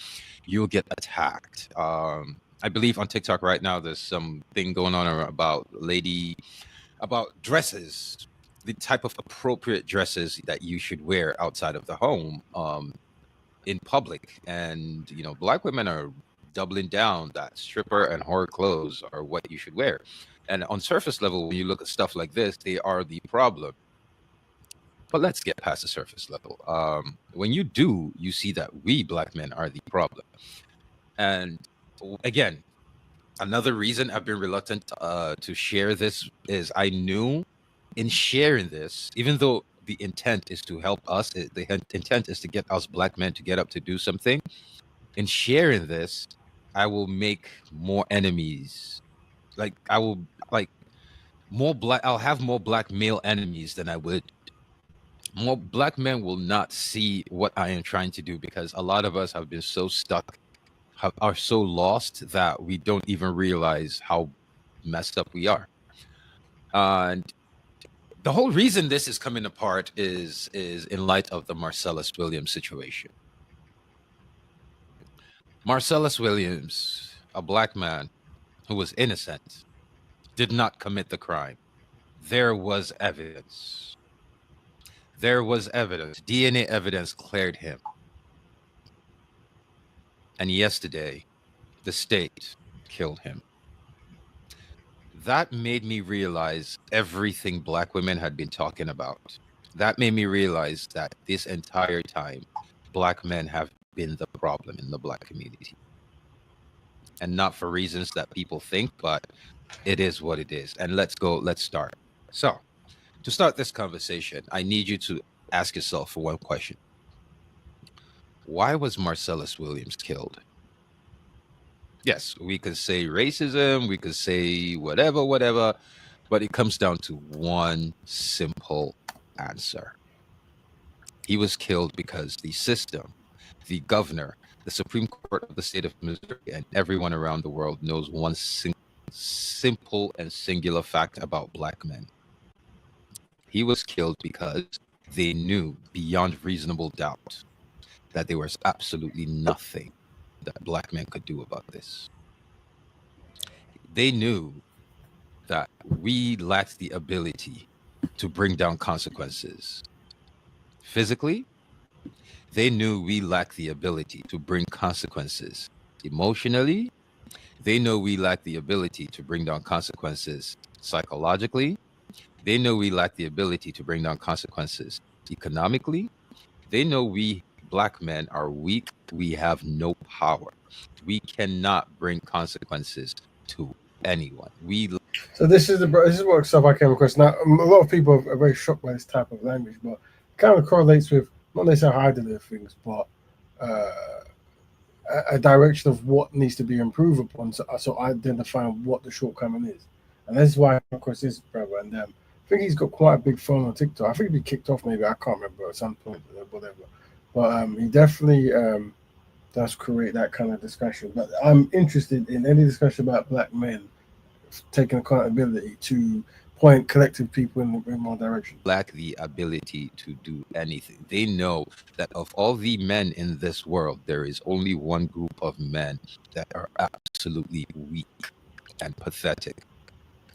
you'll get attacked. I believe on TikTok right now there's some thing going on about dresses, the type of appropriate dresses that you should wear outside of the home, in public. And black women are doubling down that stripper and whore clothes are what you should wear. And on surface level, when you look at stuff like this, they are the problem. But let's get past the surface level. When you do, you see that we black men are the problem. And again, another reason I've been reluctant to share this is I knew in sharing this, even though the intent is to help us, the intent is to get us black men to get up to do something. In sharing this, I will make more enemies. Like I will like more black. I'll have more black male enemies than I would. More black men will not see what I am trying to do because a lot of us have been so stuck, are so lost that we don't even realize how messed up we are. And the whole reason this is coming apart is in light of the Marcellus Williams situation. Marcellus Williams, a black man who was innocent, did not commit the crime. There was evidence. There was evidence. DNA evidence cleared him. And yesterday, the state killed him. That made me realize everything black women had been talking about. That made me realize that this entire time, black men have been the problem in the black community. And not for reasons that people think, but it is what it is. And let's start. So, to start this conversation, I need you to ask yourself for one question. Why was Marcellus Williams killed? Yes, we could say racism, we could say whatever, but it comes down to one simple answer. He was killed because the system, the governor, the Supreme Court of the state of Missouri, and everyone around the world knows one simple and singular fact about black men. He was killed because they knew beyond reasonable doubt that there was absolutely nothing that black men could do about this. They knew that we lacked the ability to bring down consequences. Physically, they knew we lacked the ability to bring consequences. Emotionally, they know we lack the ability to bring down consequences. Psychologically, they know we lack the ability to bring down consequences. Economically, they know we black men are weak. We have no power. We cannot bring consequences to anyone. So this is what stuff I came across. Now, a lot of people are very shocked by this type of language, but it kind of correlates with not necessarily how I do things, but a direction of what needs to be improved upon. So I identify what the shortcoming is, and that's why I came across this brother. And I think he's got quite a big phone on TikTok. I think he'd be kicked off, maybe, I can't remember at some point, whatever. But he definitely does create that kind of discussion. But I'm interested in any discussion about black men taking accountability to point collective people in one direction. Lack the ability to do anything. They know that of all the men in this world, there is only one group of men that are absolutely weak and pathetic.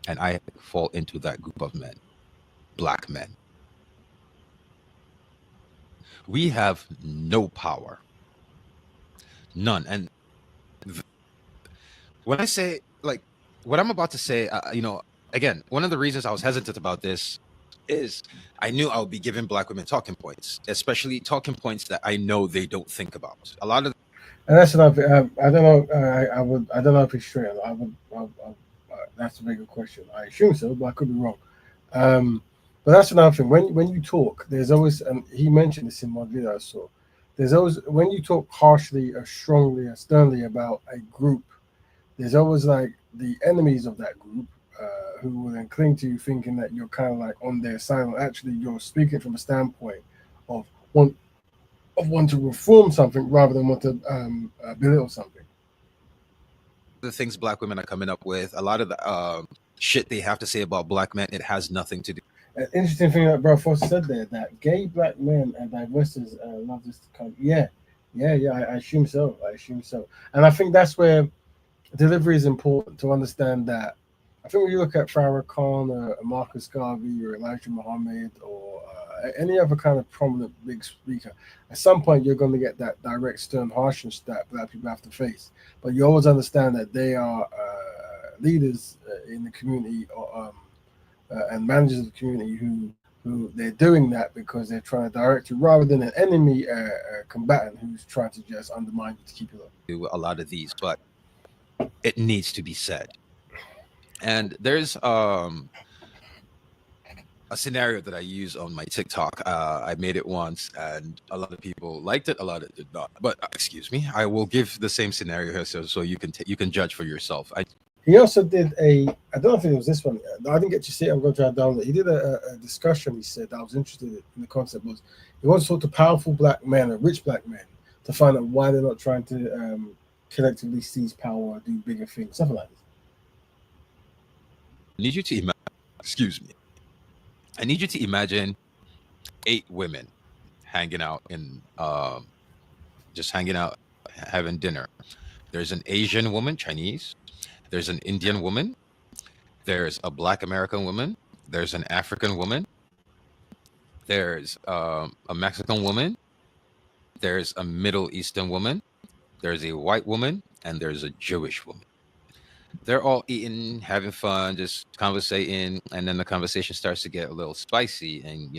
And I fall into that group of men. Black men. We have no power. None. And when I say, like, what I'm about to say, again, one of the reasons I was hesitant about this is I knew I would be giving black women talking points, especially talking points that I know they don't think about. A lot of, and that's another. I don't know. I don't know if it's straight. That's a bigger question. I assume so, but I could be wrong. But that's another thing. When you talk, there's always, and he mentioned this in one video I saw. There's always, when you talk harshly or strongly or sternly about a group, there's always like the enemies of that group who will then cling to you, thinking that you're kind of like on their side. Or actually, you're speaking from a standpoint of want to reform something rather than want to belittle something. the things black women are coming up with, a lot of the shit they have to say about black men, it has nothing to do. An interesting thing that Bro Foster said there, that gay black men and diversities love this kind of, yeah. I assume so. And I think that's where delivery is important to understand that. I think when you look at Farrakhan Khan or Marcus Garvey or Elijah Muhammad or any other kind of prominent big speaker, at some point you're going to get that direct, stern harshness that black people have to face. But you always understand that they are leaders in the community or and managers of the community who they're doing that because they're trying to direct you rather than an enemy combatant who's trying to just undermine you to keep you up. Do a lot of these, but it needs to be said. And there's a scenario that I use on my TikTok. I made it once, and a lot of people liked it. A lot of did not. But excuse me, I will give the same scenario here, so you can judge for yourself. He also did I don't know if it was this one. I didn't get to see it. I'm going to try to download it. He did a discussion. He said that I was interested in. The concept was he wants to talk to powerful black men or rich black men to find out why they're not trying to collectively seize power or do bigger things, something like this. I need you to I need you to imagine 8 women hanging out in just hanging out having dinner. There's an Asian woman, Chinese. There's an Indian woman. There's a Black American woman. There's an African woman. There's a Mexican woman. There's a Middle Eastern woman. There's a white woman, and there's a Jewish woman. They're all eating, having fun, just conversating, and then the conversation starts to get a little spicy. And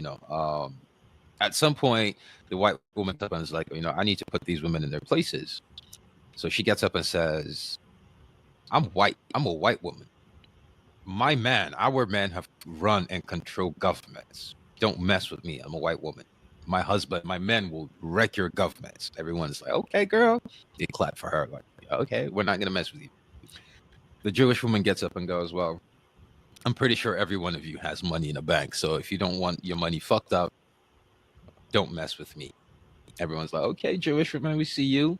at some point, the white woman comes up and is like, I need to put these women in their places. So she gets up and says, I'm white. I'm a white woman. Our men have run and control governments. Don't mess with me. I'm a white woman. My husband, my men will wreck your governments. Everyone's like, okay, girl. They clap for her. Like, okay, we're not going to mess with you. The Jewish woman gets up and goes, well, I'm pretty sure every one of you has money in the bank. So if you don't want your money fucked up, don't mess with me. Everyone's like, okay, Jewish woman, we see you.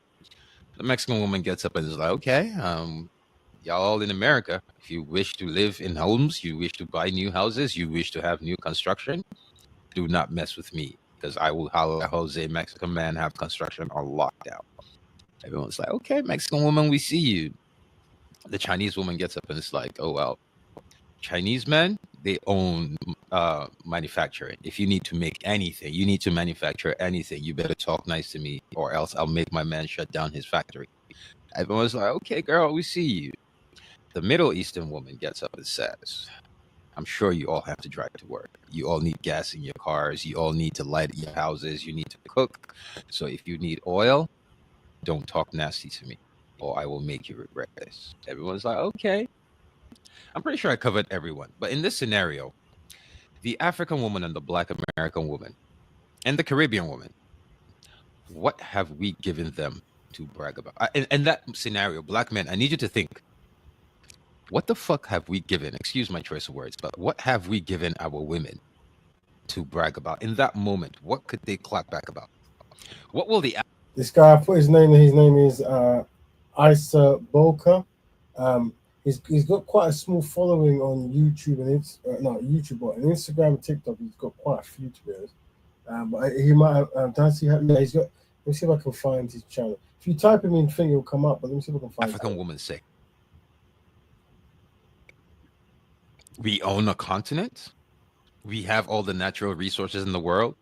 The Mexican woman gets up and is like, okay, y'all all in America, if you wish to live in homes, you wish to buy new houses, you wish to have new construction, do not mess with me, because I will holler at Jose, Mexican man, have construction on lockdown. Everyone's like, okay, Mexican woman, we see you. The Chinese woman gets up and it's like, oh, well, Chinese men, they own manufacturing. If you need to make anything, you need to manufacture anything, you better talk nice to me or else I'll make my man shut down his factory. Everyone's like, okay, girl, we see you. The Middle Eastern woman gets up and says, I'm sure you all have to drive to work. You all need gas in your cars. You all need to light your houses. You need to cook. So if you need oil, don't talk nasty to me or I will make you regret this. Everyone's like, okay. I'm pretty sure I covered everyone. But in this scenario, the African woman and the Black American woman and the Caribbean woman, what have we given them to brag about? In that scenario, black men, I need you to think, what the fuck have we given? Excuse my choice of words, but what have we given our women to brag about? In that moment, what could they clap back about? What will this guy, I put his name in, his name is Isa Boka. He's got quite a small following on YouTube and not YouTube, but on Instagram and TikTok. He's got quite a few, to be honest. But he might have. Does he have? Yeah, he's got. Let me see if I can find his channel. If you type him in, thing, it'll come up. But let me see if I can find. African woman say, we own a continent. We have all the natural resources in the world.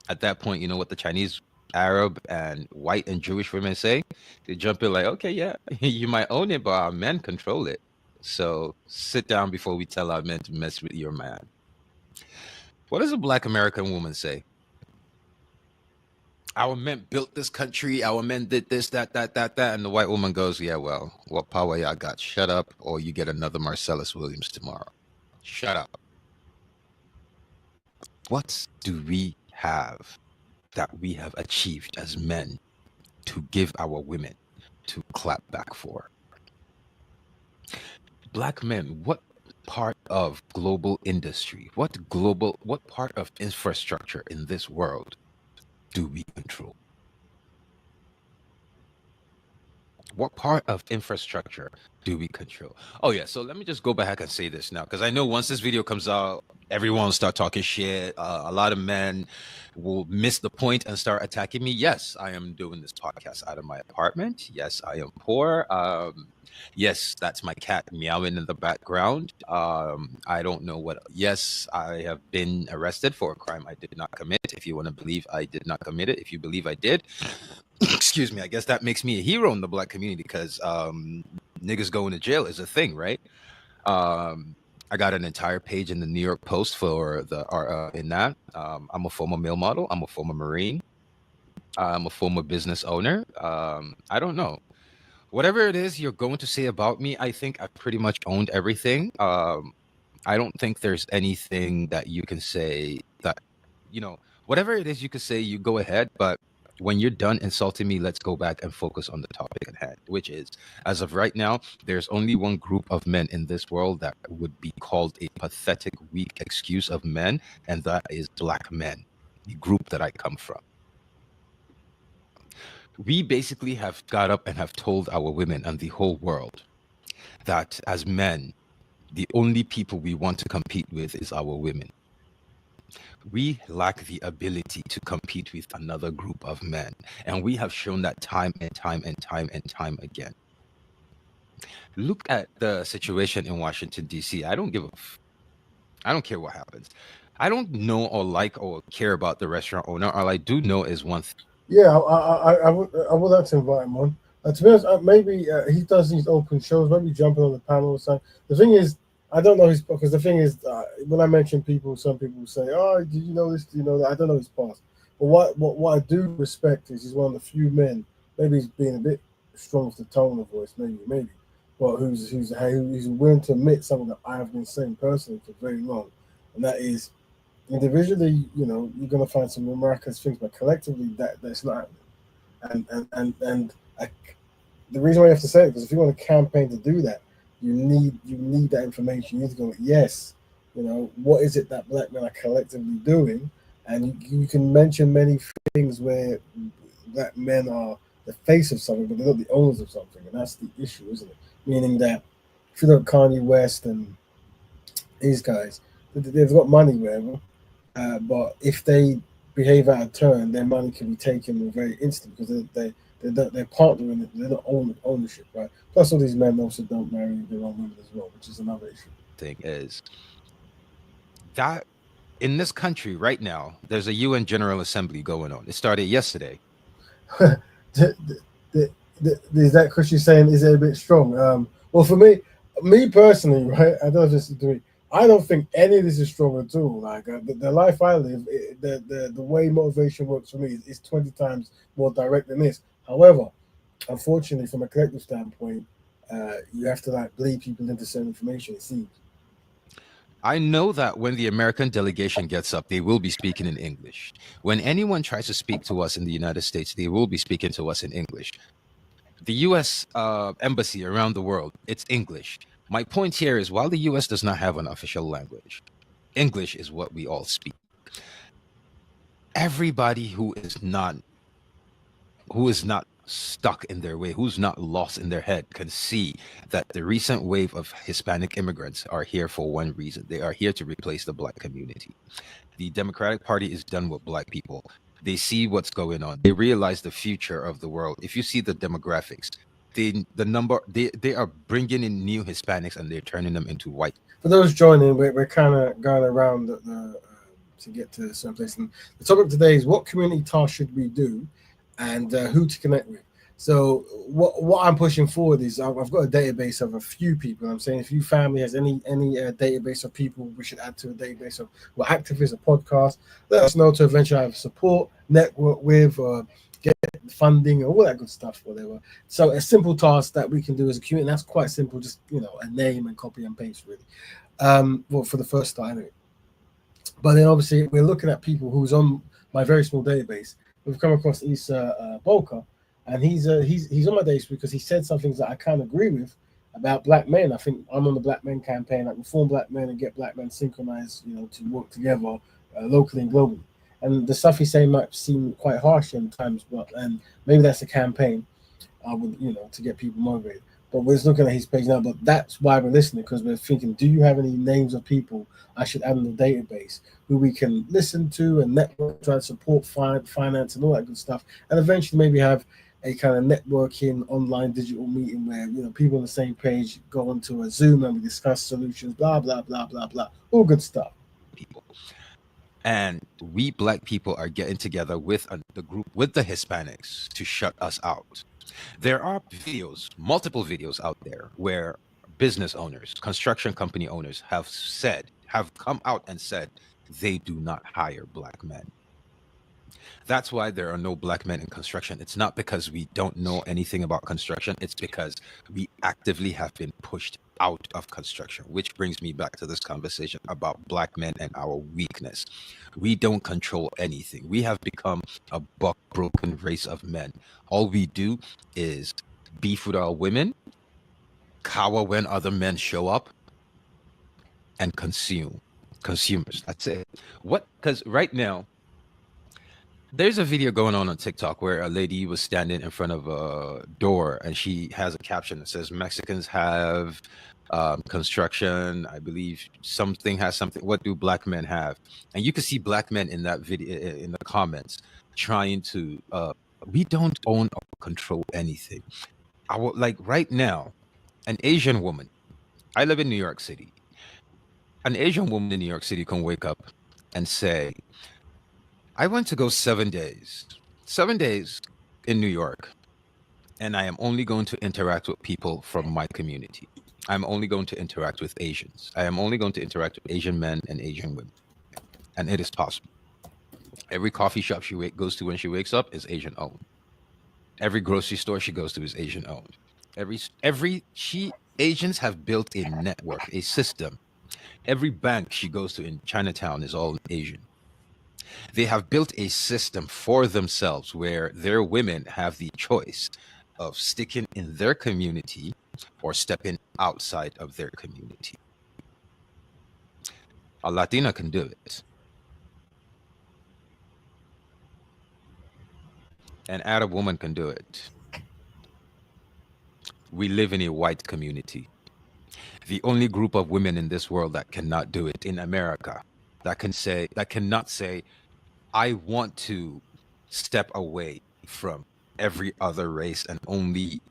At that point, you know what the Chinese, Arab, and white and Jewish women say? They jump in like, okay, yeah, you might own it, but our men control it. So sit down before we tell our men to mess with your man. What does a Black American woman say? Our men built this country. Our men did this, that. And the white woman goes, yeah, well, what power y'all got? Shut up, or you get another Marcellus Williams tomorrow. Shut up. What do we have that we have achieved as men to give our women to clap back for? Black men, what part of global industry, what part of infrastructure in this world do we control? What part of infrastructure do we control? Oh yeah, so let me just go back and say this now, because I know once this video comes out, everyone will start talking shit. A lot of men will miss the point and start attacking me. Yes, I am doing this podcast out of my apartment. Yes, I am poor. Yes, that's my cat meowing in the background. I don't know what. Yes, I have been arrested for a crime I did not commit. If you want to believe I did not commit it, if you believe I did, excuse me, I guess that makes me a hero in the black community, because niggas going to jail is a thing, right? I got an entire page in the New York Post for the in that. I'm a former male model. I'm a former Marine. I'm a former business owner. I don't know. Whatever it is you're going to say about me, I think I've pretty much owned everything. I don't think there's anything that you can say that, whatever it is you could say, you go ahead. But when you're done insulting me, let's go back and focus on the topic at hand, which is, as of right now, there's only one group of men in this world that would be called a pathetic, weak excuse of men, and that is black men, the group that I come from. We basically have got up and have told our women and the whole world that as men, the only people we want to compete with is our women. We lack the ability to compete with another group of men. And we have shown that time and time and time and time again. Look at the situation in Washington, D.C. I don't care what happens. I don't know or like or care about the restaurant owner. All I do know is one thing. Yeah, I would like to invite him on. To be honest, maybe he does these open shows, maybe jumping on the panel or something. The thing is, I don't know his, because the thing is, when I mention people, some people say, "Oh, did you know this? Do you know that?" I don't know his past. But what I do respect is he's one of the few men. Maybe he's being a bit strong with the tone of voice, maybe, but who's willing to admit something that I have been saying personally for very long, and that is, individually, you're going to find some miraculous things, but collectively, that's not happening. And the reason why you have to say it, because if you want a campaign to do that, you need that information. You need to go, yes, what is it that black men are collectively doing? And you can mention many things where black men are the face of something, but they're not the owners of something, and that's the issue, isn't it? Meaning that if you look at Kanye West and these guys, they've got money, wherever. But if they behave out of turn, their money can be taken very instant, because they're partnering it. They're not ownership, right? Plus, all these men also don't marry their own women as well, which is another issue. Thing is that in this country right now, there's a UN General Assembly going on. It started yesterday. Is that because you're saying, is it a bit strong? Well, for me personally, right? I don't just agree. I don't think any of this is strong at all. Like the life I live, the way motivation works for me is 20 times more direct than this. However, unfortunately, from a collective standpoint, you have to bleed people into certain information, it seems. I know that when the American delegation gets up, they will be speaking in English. When anyone tries to speak to us in the United States, they will be speaking to us in English. The U.S. Embassy around the world, it's English. My point here is, while the U.S. does not have an official language, English is what we all speak. Everybody who is not stuck in their way, who's not lost in their head, can see that the recent wave of Hispanic immigrants are here for one reason. They are here to replace the black community. The Democratic Party is done with black people. They see what's going on. They realize the future of the world. If you see the demographics, they are bringing in new Hispanics and they're turning them into white. For those joining, we're kind of going around to get to a certain place. And the topic today is, what community task should we do, and who to connect with. So what I'm pushing forward is, I've got a database of a few people. I'm saying if your family has any database of people we should add to a database of, we're active as a podcast, let us know to eventually have support, network with, or get funding, or all that good stuff, whatever. So a simple task that we can do as a community, and that's quite simple, just a name and copy and paste, really. Well, for the first start anyway. But then obviously we're looking at people who's on my very small database. We've come across Issa Bolka, and he's on my database because he said some things that I kind of agree with about black men. I think I'm on the black men campaign, like reform black men and get black men synchronized, to work together locally and globally. And the stuff he's saying might seem quite harsh in times, and maybe that's a campaign. to get people motivated. But we're just looking at his page now. But that's why we're listening, because we're thinking, do you have any names of people I should add in the database who we can listen to and network, try to support finance and all that good stuff, and eventually maybe have a kind of networking online digital meeting where people on the same page go onto a Zoom and we discuss solutions, blah blah blah blah blah, all good stuff. People. And we black people are getting together with the group, with the Hispanics, to shut us out. There are multiple videos out there where business owners, construction company owners have come out and said they do not hire black men. That's why there are no black men in construction. It's not because we don't know anything about construction. It's because we actively have been pushed out of construction, which brings me back to this conversation about black men and our weakness. We don't control anything. We have become a broken race of men. All we do is beef with our women, cower when other men show up, and consumers. That's it. Because right now, there's a video going on TikTok where a lady was standing in front of a door and she has a caption that says Mexicans have construction. I believe something has something. What do black men have? And you can see black men in that video in the comments trying to. We don't own or control anything. Like right now, an Asian woman. I live in New York City. An Asian woman in New York City can wake up and say, I went to go 7 days in New York, and I am only going to interact with people from my community. I'm only going to interact with Asians. I am only going to interact with Asian men and Asian women. And it is possible. Every coffee shop she goes to when she wakes up is Asian owned. Every grocery store she goes to is Asian owned. Asians have built a network, a system. Every bank she goes to in Chinatown is all Asian. They have built a system for themselves where their women have the choice of sticking in their community or stepping outside of their community. A Latina can do it. An Arab woman can do it. We live in a white community. The only group of women in this world that cannot do it in America, that cannot say, I want to step away from every other race and only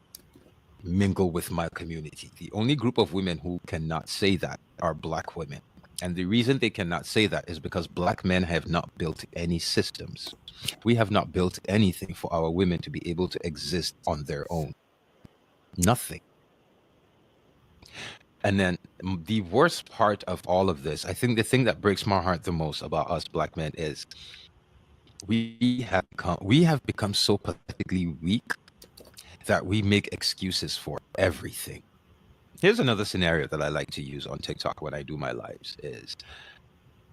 mingle with my community. The only group of women who cannot say that are black women. And the reason they cannot say that is because black men have not built any systems. We have not built anything for our women to be able to exist on their own. Nothing. And then the worst part of all of this, I think the thing that breaks my heart the most about us black men is we have become so pathetically weak that we make excuses for everything. Here's another scenario that I like to use on TikTok when I do my lives is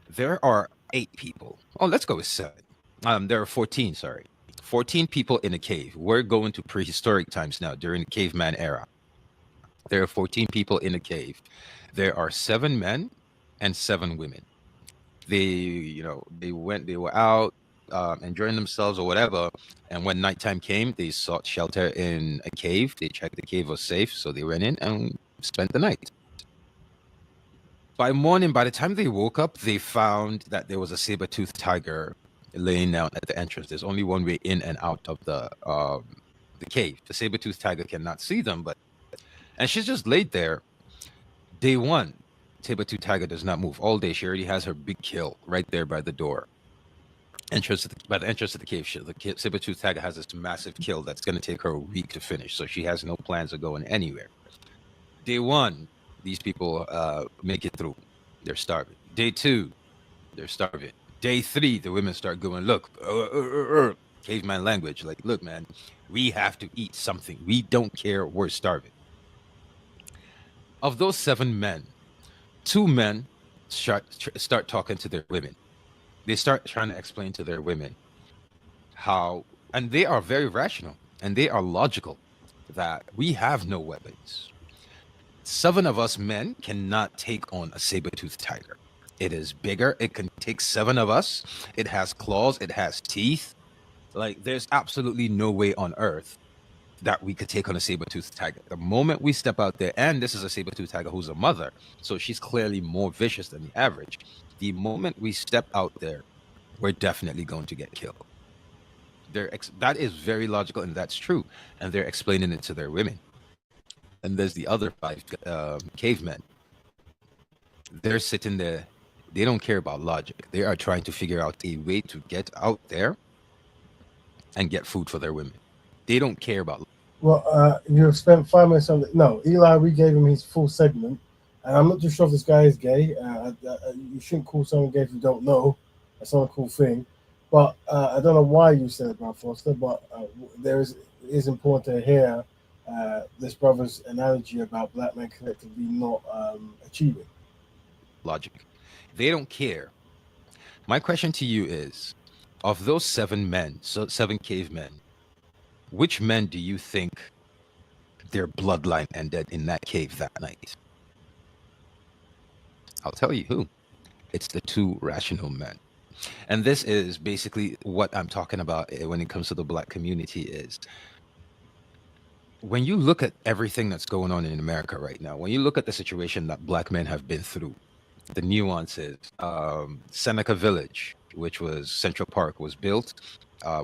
there are 8 people. Oh, let's go with 7. There are 14, sorry. 14 people in a cave. We're going to prehistoric times now, during the caveman era. There are 14 people in a cave. There are 7 men and 7 women. They were out enjoying themselves or whatever. And when nighttime came, they sought shelter in a cave. They checked the cave was safe, so they went in and spent the night. By morning, by the time they woke up, they found that there was a saber-toothed tiger laying down at the entrance. There's only one way in and out of the cave. The saber-toothed tiger cannot see them, and she's just laid there. Day 1, saber-toothed tiger does not move all day. She already has her big kill right there by the door. By the entrance of the cave, the saber-toothed tiger has this massive kill that's going to take her a week to finish. So she has no plans of going anywhere. Day 1, these people make it through. They're starving. Day 2, they're starving. Day 3, the women start going, look, caveman language, like, look, man, we have to eat something. We don't care. We're starving. Of those 7 men, 2 men start talking to their women. They start trying to explain to their women how, and they are very rational and they are logical, that we have no weapons. 7 of us men cannot take on a saber-toothed tiger. It is bigger. It can take 7 of us. It has claws. It has teeth. Like, there's absolutely no way on earth that we could take on a saber-toothed tiger. The moment we step out there, and this is a saber-toothed tiger who's a mother, so she's clearly more vicious than the average. The moment we step out there, we're definitely going to get killed. That is very logical, and that's true. And they're explaining it to their women. And there's the other 5 cavemen. They're sitting there. They don't care about logic. They are trying to figure out a way to get out there and get food for their women. They don't care about. Well, you've spent 5 minutes on it. No, Eli, we gave him his full segment, and I'm not too sure if this guy is gay. You shouldn't call someone gay if you don't know. That's not a cool thing. But I don't know why you said it about Foster, but it is important to hear this brother's analogy about black men collectively not achieving. Logic. They don't care. My question to you is, of those 7 men, so 7 cavemen, which men do you think their bloodline ended in that cave that night? I'll tell you who. It's the 2 rational men. And this is basically what I'm talking about when it comes to the black community is, when you look at everything that's going on in America right now, when you look at the situation that black men have been through, the nuances, Seneca Village, which was Central Park, was built.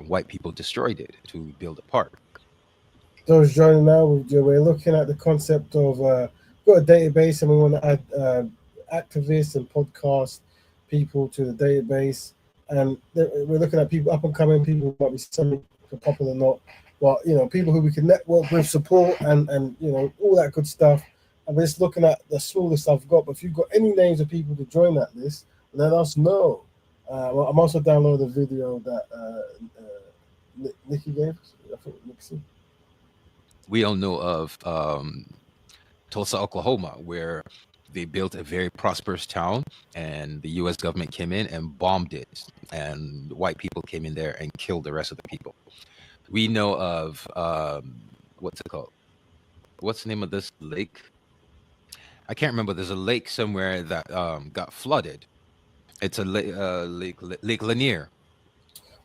White people destroyed it to build a park. Those joining now, we're looking at the concept of got a database, and we want to add activists and podcast people to the database, and we're looking at people up and coming, people who might be semi-popular or not, but people who we can network with, support, and all that good stuff. And we're just looking at the smallest I've got. But if you've got any names of people to join that list, let us know. I'm also downloading the video that Nikki gave us. I think Nixie. We all know of Tulsa, Oklahoma, where they built a very prosperous town, and the U.S. government came in and bombed it, and white people came in there and killed the rest of the people. We know of what's it called? What's the name of this lake? I can't remember. There's a lake somewhere that got flooded. It's a Lake Lanier.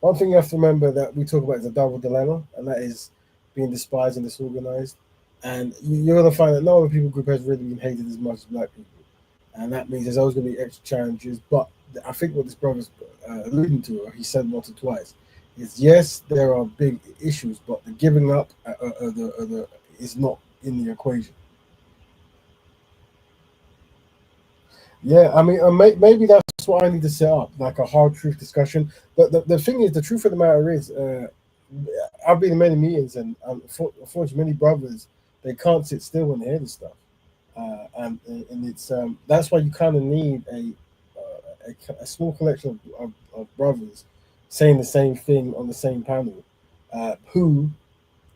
One thing you have to remember that we talk about is a double dilemma, and that is being despised and disorganized. And you're going to find that no other people group has really been hated as much as black people. And that means there's always going to be extra challenges. But I think what this brother's alluding to, or he said once or twice, is yes, there are big issues, but the giving up is not in the equation. Yeah, I mean, maybe that's what I need to set up, like a hard truth discussion. But the thing is, the truth of the matter is, I've been in many meetings, and unfortunately, many brothers, they can't sit still when they hear this stuff. And it's that's why you kind of need a small collection of brothers saying the same thing on the same panel, who,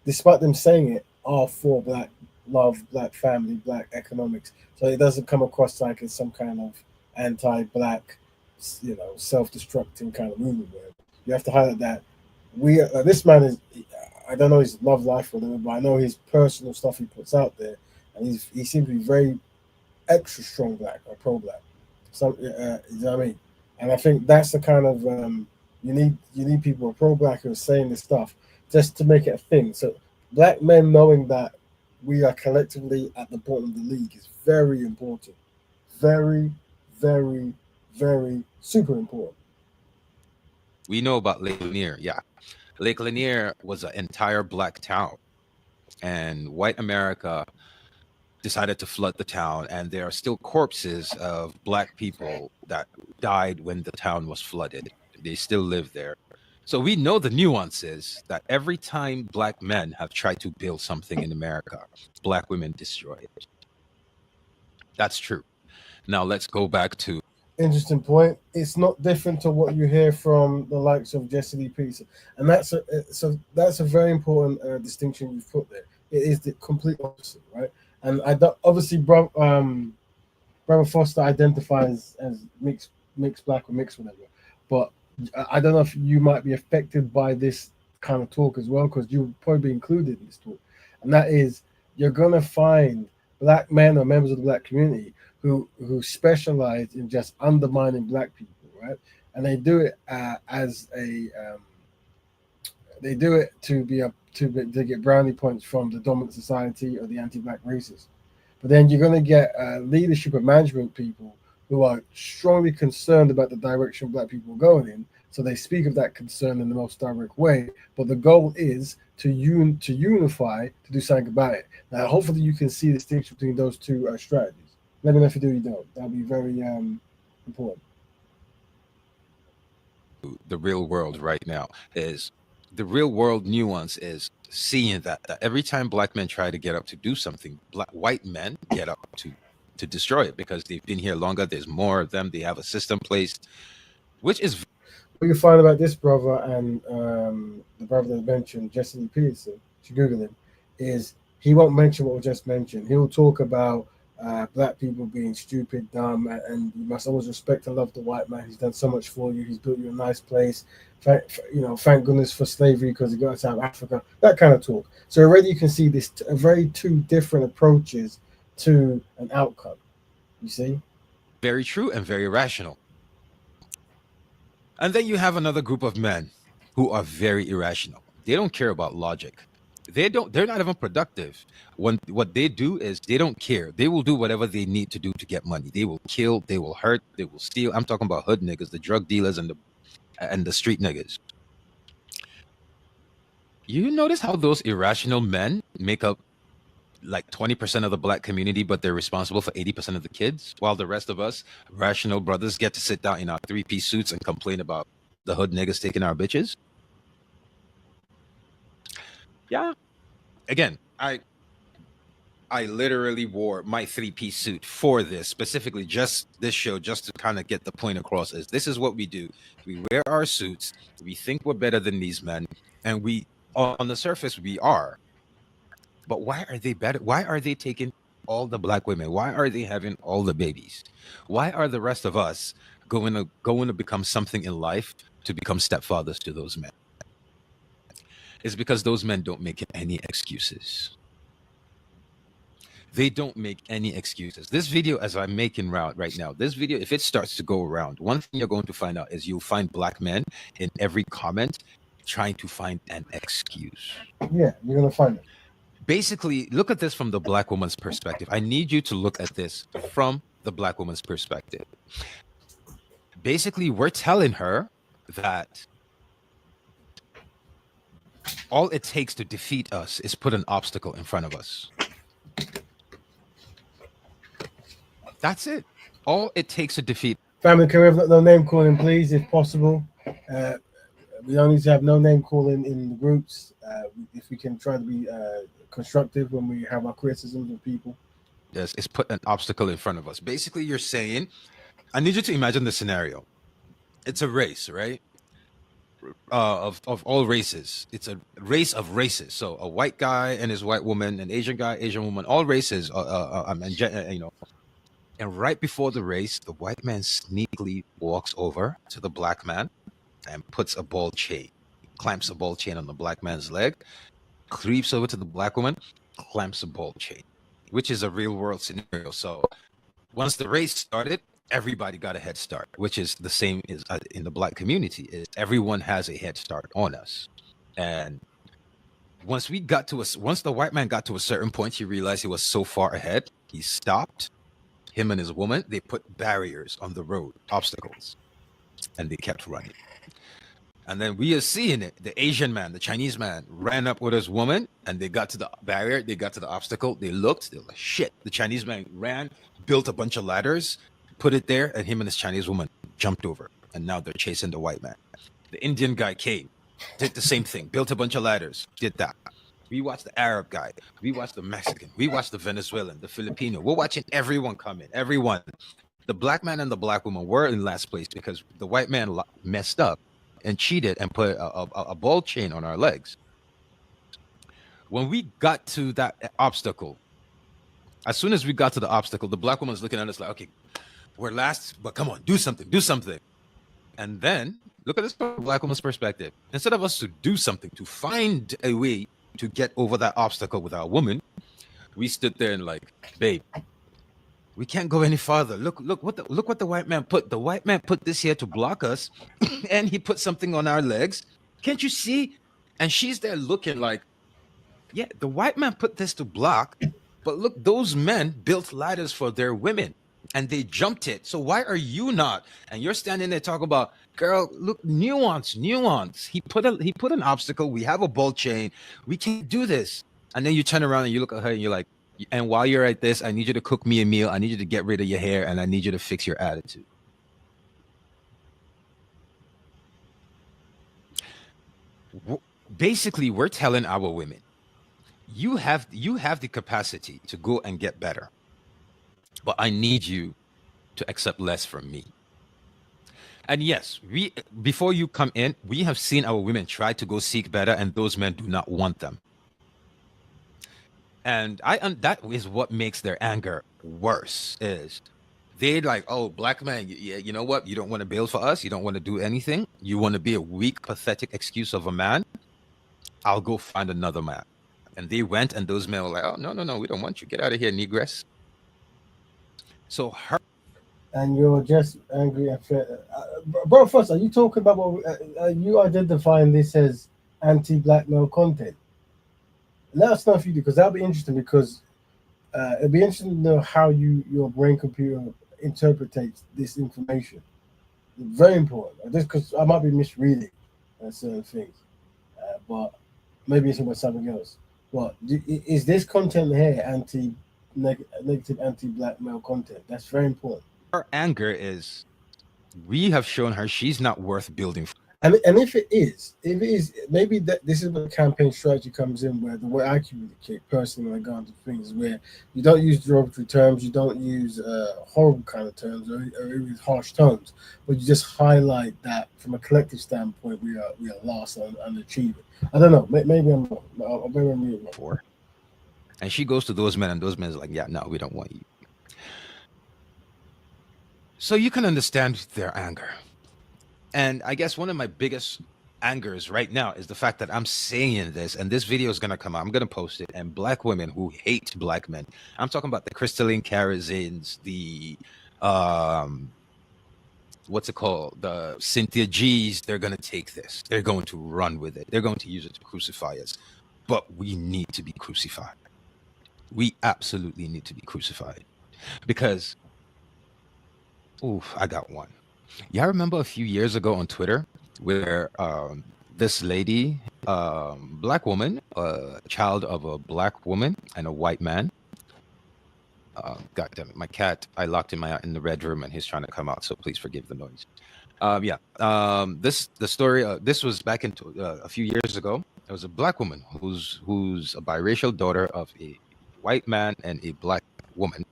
despite them saying it, are for black love, black family, black economics. So it doesn't come across like it's some kind of anti-black, self-destructing kind of movement. Where you have to highlight that this man is, I don't know his love life or whatever, but I know his personal stuff he puts out there, and he seems to be very extra strong black or pro-black. So you know what I mean? And I think that's the kind of you need people who are pro-black who are saying this stuff just to make it a thing. So black men knowing that we are collectively at the bottom of the league is very important. Very, very, very super important. We know about Lake Lanier. Yeah. Lake Lanier was an entire black town, and white America decided to flood the town, and there are still corpses of black people that died when the town was flooded. They still live there. So we know the nuances that every time black men have tried to build something in America, black women destroy it. That's true. Now let's go back to. Interesting point. It's not different to what you hear from the likes of Jesse Lee Peterson, and that's a very important distinction you've put there. It is the complete opposite, right? And obviously, Brother Foster identifies as mixed black or mixed whatever, but I don't know if you might be affected by this kind of talk as well, because you'll probably be included in this talk, and that is you're gonna find black men or members of the black community who specialize in just undermining black people, right? And they do it as a They do it to get brownie points from the dominant society or the anti-black races. But then you're going to get leadership and management people who are strongly concerned about the direction black people are going in. So they speak of that concern in the most direct way. But the goal is to unify, to do something about it. Now, hopefully you can see the distinction between those two strategies. Let me know if you do or you don't. That'll be very important. The real world right now is the real world nuance is seeing that every time black men try to get up to do something, white men get up to destroy it because they've been here longer. There's more of them. They have a system placed, which is What you find about this brother and the brother that mentioned, Jesse Lee Peterson, if you Google him, is he won't mention what we just mentioned. He'll talk about black people being stupid, dumb, and you must always respect and love the white man. He's done so much for you. He's built you a nice place. Thank goodness for slavery because he got us out of Africa. That kind of talk. So already you can see this very two different approaches to an outcome. You see? very true and very rational. And then you have another group of men who are very irrational. They don't care about logic. They're not even productive. What they do is they don't care. They will do whatever they need to do to get money. They will kill, they will hurt, they will steal. I'm talking about hood niggas, the drug dealers and the street niggas. You notice how those irrational men make up like 20% of the black community, but they're responsible for 80% of the kids, while the rest of us rational brothers get to sit down in our three-piece suits and complain about the hood niggas taking our bitches? Yeah. Again, I literally wore my three-piece suit for this, specifically just this show, just to kind of get the point across. Is this is what we do. We wear our suits, we think we're better than these men, and we, on the surface, we are. But why are they better? Why are they taking all the black women? Why are they having all the babies? Why are the rest of us going to become something in life to become stepfathers to those men? It's because those men don't make any excuses. They don't make any excuses. This video, as I'm making right now, this video, if it starts to go around, one thing you're going to find out is you'll find black men in every comment trying to find an excuse. Yeah, you're going to find it. Basically, look at this from the black woman's perspective. I need you to look at this from the black woman's perspective. Basically, we're telling her that all it takes to defeat us is put an obstacle in front of us. That's it. All it takes to defeat. Family, can we have no name calling, please, if possible? We don't need to have no name calling in the groups. If we can try to be constructive when we have our criticisms of people. Yes, it's put an obstacle in front of us. Basically, you're saying, I need you to imagine the scenario. It's a race, right? Of all races. It's a race of races. So a white guy and his white woman, an Asian guy, Asian woman, all races. And right before the race, the white man sneakily walks over to the black man and puts a ball chain, clamps a ball chain on the black man's leg, creeps over to the black woman, clamps a ball chain, which is a real world scenario. So once the race started, everybody got a head start, which is the same as in the black community. Is everyone has a head start on us. And once the white man got to a certain point, he realized he was so far ahead, he stopped. Him and his woman, they put barriers on the road, obstacles, and they kept running. And then we are seeing it. The Asian man, the Chinese man, ran up with his woman, and they got to the barrier, they got to the obstacle, they looked, they were like, shit. The Chinese man ran, built a bunch of ladders, put it there, and him and his Chinese woman jumped over, and now they're chasing the white man. The Indian guy came, did the same thing, built a bunch of ladders, did that. We watched the Arab guy. We watched the Mexican. We watched the Venezuelan, the Filipino. We're watching everyone come in. Everyone. The black man and the black woman were in last place because the white man messed up and cheated and put a ball chain on our legs. When we got to that obstacle, as soon as we got to the obstacle, the black woman's looking at us like, okay, we're last, but come on, do something, do something. And then, look at this from the black woman's perspective. Instead of us to do something, to find a way to get over that obstacle with our woman, we stood there and like, babe, we can't go any farther. Look what the white man put. The white man put this here to block us, and he put something on our legs. Can't you see? And she's there looking like, yeah, the white man put this to block, but look, those men built ladders for their women and they jumped it. So why are you not? And you're standing there talking about, girl, look, nuance. He put an obstacle. We have a bolt chain. We can't do this. And then you turn around and you look at her and you're like, and while you're at this, I need you to cook me a meal. I need you to get rid of your hair, and I need you to fix your attitude. Basically, we're telling our women, you have the capacity to go and get better, but I need you to accept less from me. And yes, before you come in, we have seen our women try to go seek better, and those men do not want them. And that is what makes their anger worse. Is they're like, oh, black man, you know what? You don't want to build for us. You don't want to do anything. You want to be a weak, pathetic excuse of a man. I'll go find another man. And they went, and those men were like, oh, no, we don't want you. Get out of here, negress. So her. And you're just angry and bro, first, are you talking about what you identifying this as anti-black male content? Let us know if you do, because that'll be interesting, because it'll be interesting to know how your brain computer interprets this information. Very important. Just because I might be misreading certain things, but maybe it's about something else. But is this content here negative anti-black male content? That's very important. Her anger is, we have shown her she's not worth building for. And if it is, maybe that this is where the campaign strategy comes in, where the way I communicate personally when I go into things, where you don't use derogatory terms, you don't use horrible kind of terms or even harsh tones, but you just highlight that from a collective standpoint, we are lost and underachieving. I don't know. Maybe I'm wrong. Maybe I'm wrong. And she goes to those men, and those men are like, yeah, no, we don't want you. So you can understand their anger. And I guess one of my biggest angers right now is the fact that I'm saying this, and this video is going to come out. I'm going to post it. And black women who hate black men. I'm talking about the Crystalline Karazins, the, what's it called? The Cynthia G's. They're going to take this. They're going to run with it. They're going to use it to crucify us. But we need to be crucified. We absolutely need to be crucified. Because, I got one. Y'all remember a few years ago on Twitter where this lady, black woman, child of a black woman and a white man. God damn it, my cat, I locked him in the red room and he's trying to come out, so please forgive the noise. This was back in a few years ago. There was a black woman who's a biracial daughter of a white man and a black woman.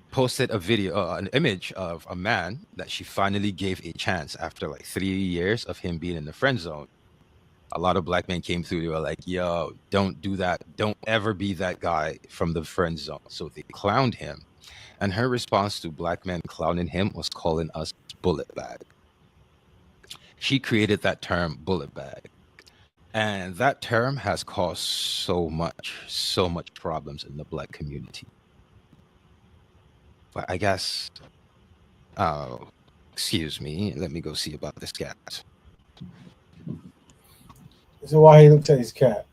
Posted a video, an image of a man that she finally gave a chance after like 3 years of him being in the friend zone. A lot of black men came through. They were like, yo, don't do that. Don't ever be that guy from the friend zone. So they clowned him. And her response to black men clowning him was calling us bullet bag. She created that term, bullet bag. And that term has caused so much problems in the black community. But I guess, excuse me, let me go see about this cat. So while he looked at his cat,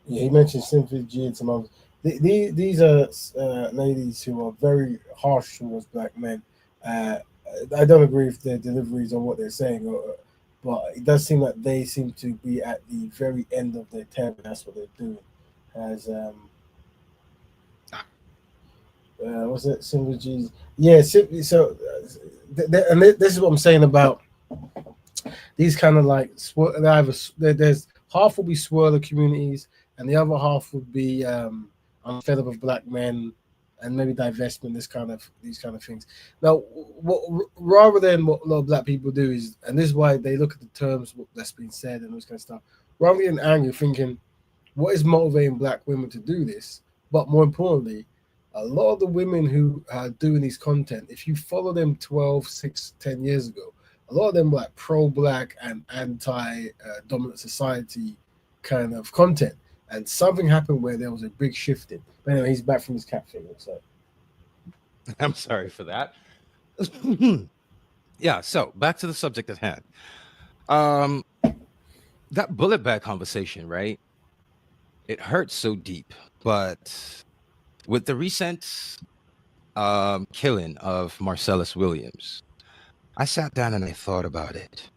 he mentioned Cynthia G and some others. These are ladies who are very harsh towards black men. I don't agree with their deliveries or what they're saying, but it does seem like they seem to be at the very end of their term. That's what they're doing. As what's it? Synergies. Yeah. So, and this is what I'm saying about these kind of like there's half will be swirler communities, and the other half would be I'm fed up of black men and maybe divestment. These kind of things. Now, rather than what a lot of black people do is, and this is why they look at the terms that's been said and those kind of stuff. Rather than getting angry, thinking, what is motivating black women to do this? But more importantly, a lot of the women who are doing these content, if you follow them 12, 6, 10 years ago, a lot of them were like pro-black and anti-dominant society kind of content. And something happened where there was a big shifting. But anyway, he's back from his cat thing. So I'm sorry for that. Yeah, so back to the subject at hand. that bullet bag conversation, right? It hurts so deep, but with the recent killing of Marcellus Williams, I sat down and I thought about it.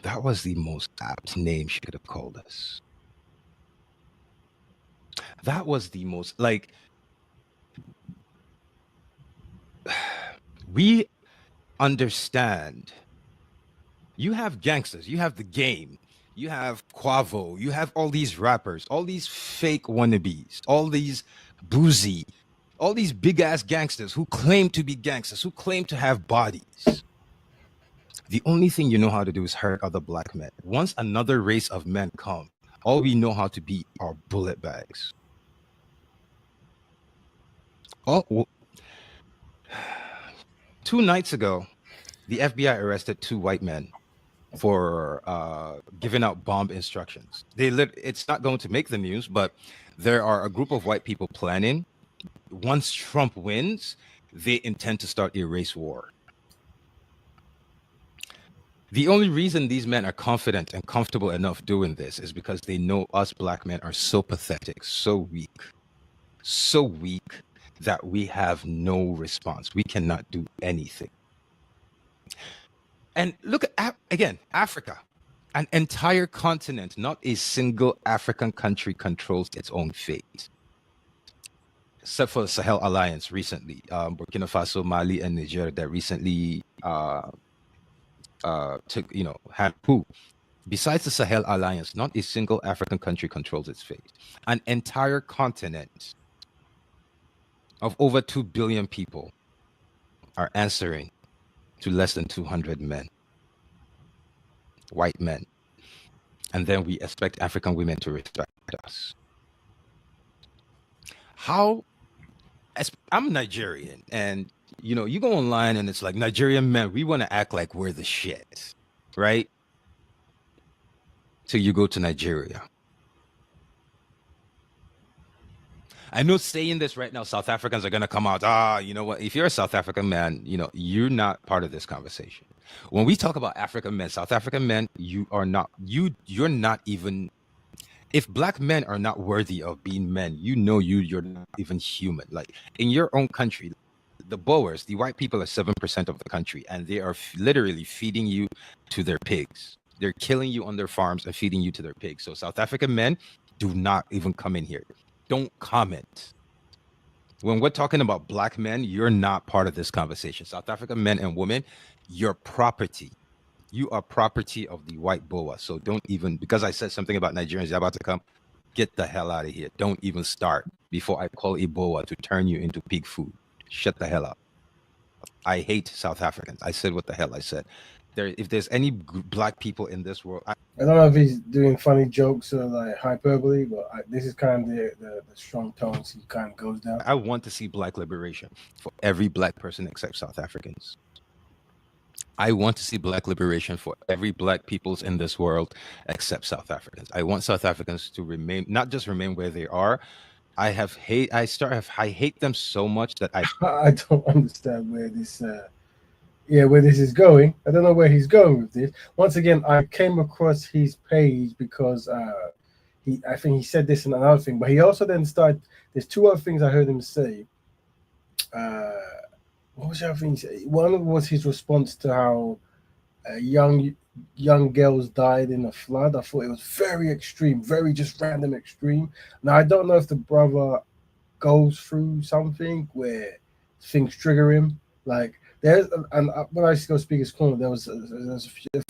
That was the most apt name she could have called us. That was the most, like, we understand. You have gangsters, you have the game, you have Quavo, you have all these rappers, all these fake wannabes, all these boozy, all these big ass gangsters who claim to be gangsters, who claim to have bodies. The only thing you know how to do is hurt other black men. Once another race of men come, all we know how to be are bullet bags. Oh, 2 nights ago, the FBI arrested 2 white men for giving out bomb instructions. It's not going to make the news, but there are a group of white people planning. Once Trump wins, they intend to start a race war. The only reason these men are confident and comfortable enough doing this is because they know us black men are so pathetic, so weak that we have no response. We cannot do anything. And look at, again, Africa, an entire continent, not a single African country controls its own fate. Except for the Sahel Alliance recently, Burkina Faso, Mali, and Niger that recently had coup. Besides the Sahel Alliance, not a single African country controls its fate. An entire continent of over 2 billion people are answering to less than 200 men, white men. And then we expect African women to respect us. How? I'm Nigerian, and you go online and it's like, Nigerian men, we want to act like we're the shit, right? Till you go to Nigeria. I know saying this right now, South Africans are going to come out. You know what? If you're a South African man, you're not part of this conversation. When we talk about African men, South African men, you're not even, if black men are not worthy of being men, you're not even human. Like in your own country, the Boers, the white people are 7% of the country, and they are literally feeding you to their pigs. They're killing you on their farms and feeding you to their pigs. So South African men, do not even come in here. Don't comment. When we're talking about black men, you're not part of this conversation. South African men and women, you're property. You are property of the white boa. So don't even, because I said something about Nigerians about to come, get the hell out of here. Don't even start before I call a boa to turn you into pig food. Shut the hell up. I hate South Africans. I said what the hell I said. If there's any black people in this world, I don't know if he's doing funny jokes or like hyperbole, but this is kind of the strong tones he kind of goes down. I want to see black liberation for every black person except South Africans. I want to see black liberation for every black peoples in this world except South Africans. I want South Africans to not just remain where they are. I hate them so much that I don't understand where this where this is going. I don't know where he's going with this. Once again, I came across his page because I think he said this and another thing, but he also then started. There's 2 other things I heard him say. What was the other thing he said? One was his response to how young girls died in a flood. I thought it was very extreme, very just random extreme. Now I don't know if the brother goes through something where things trigger him. Like and when I used to go Speaker's Corner, there was a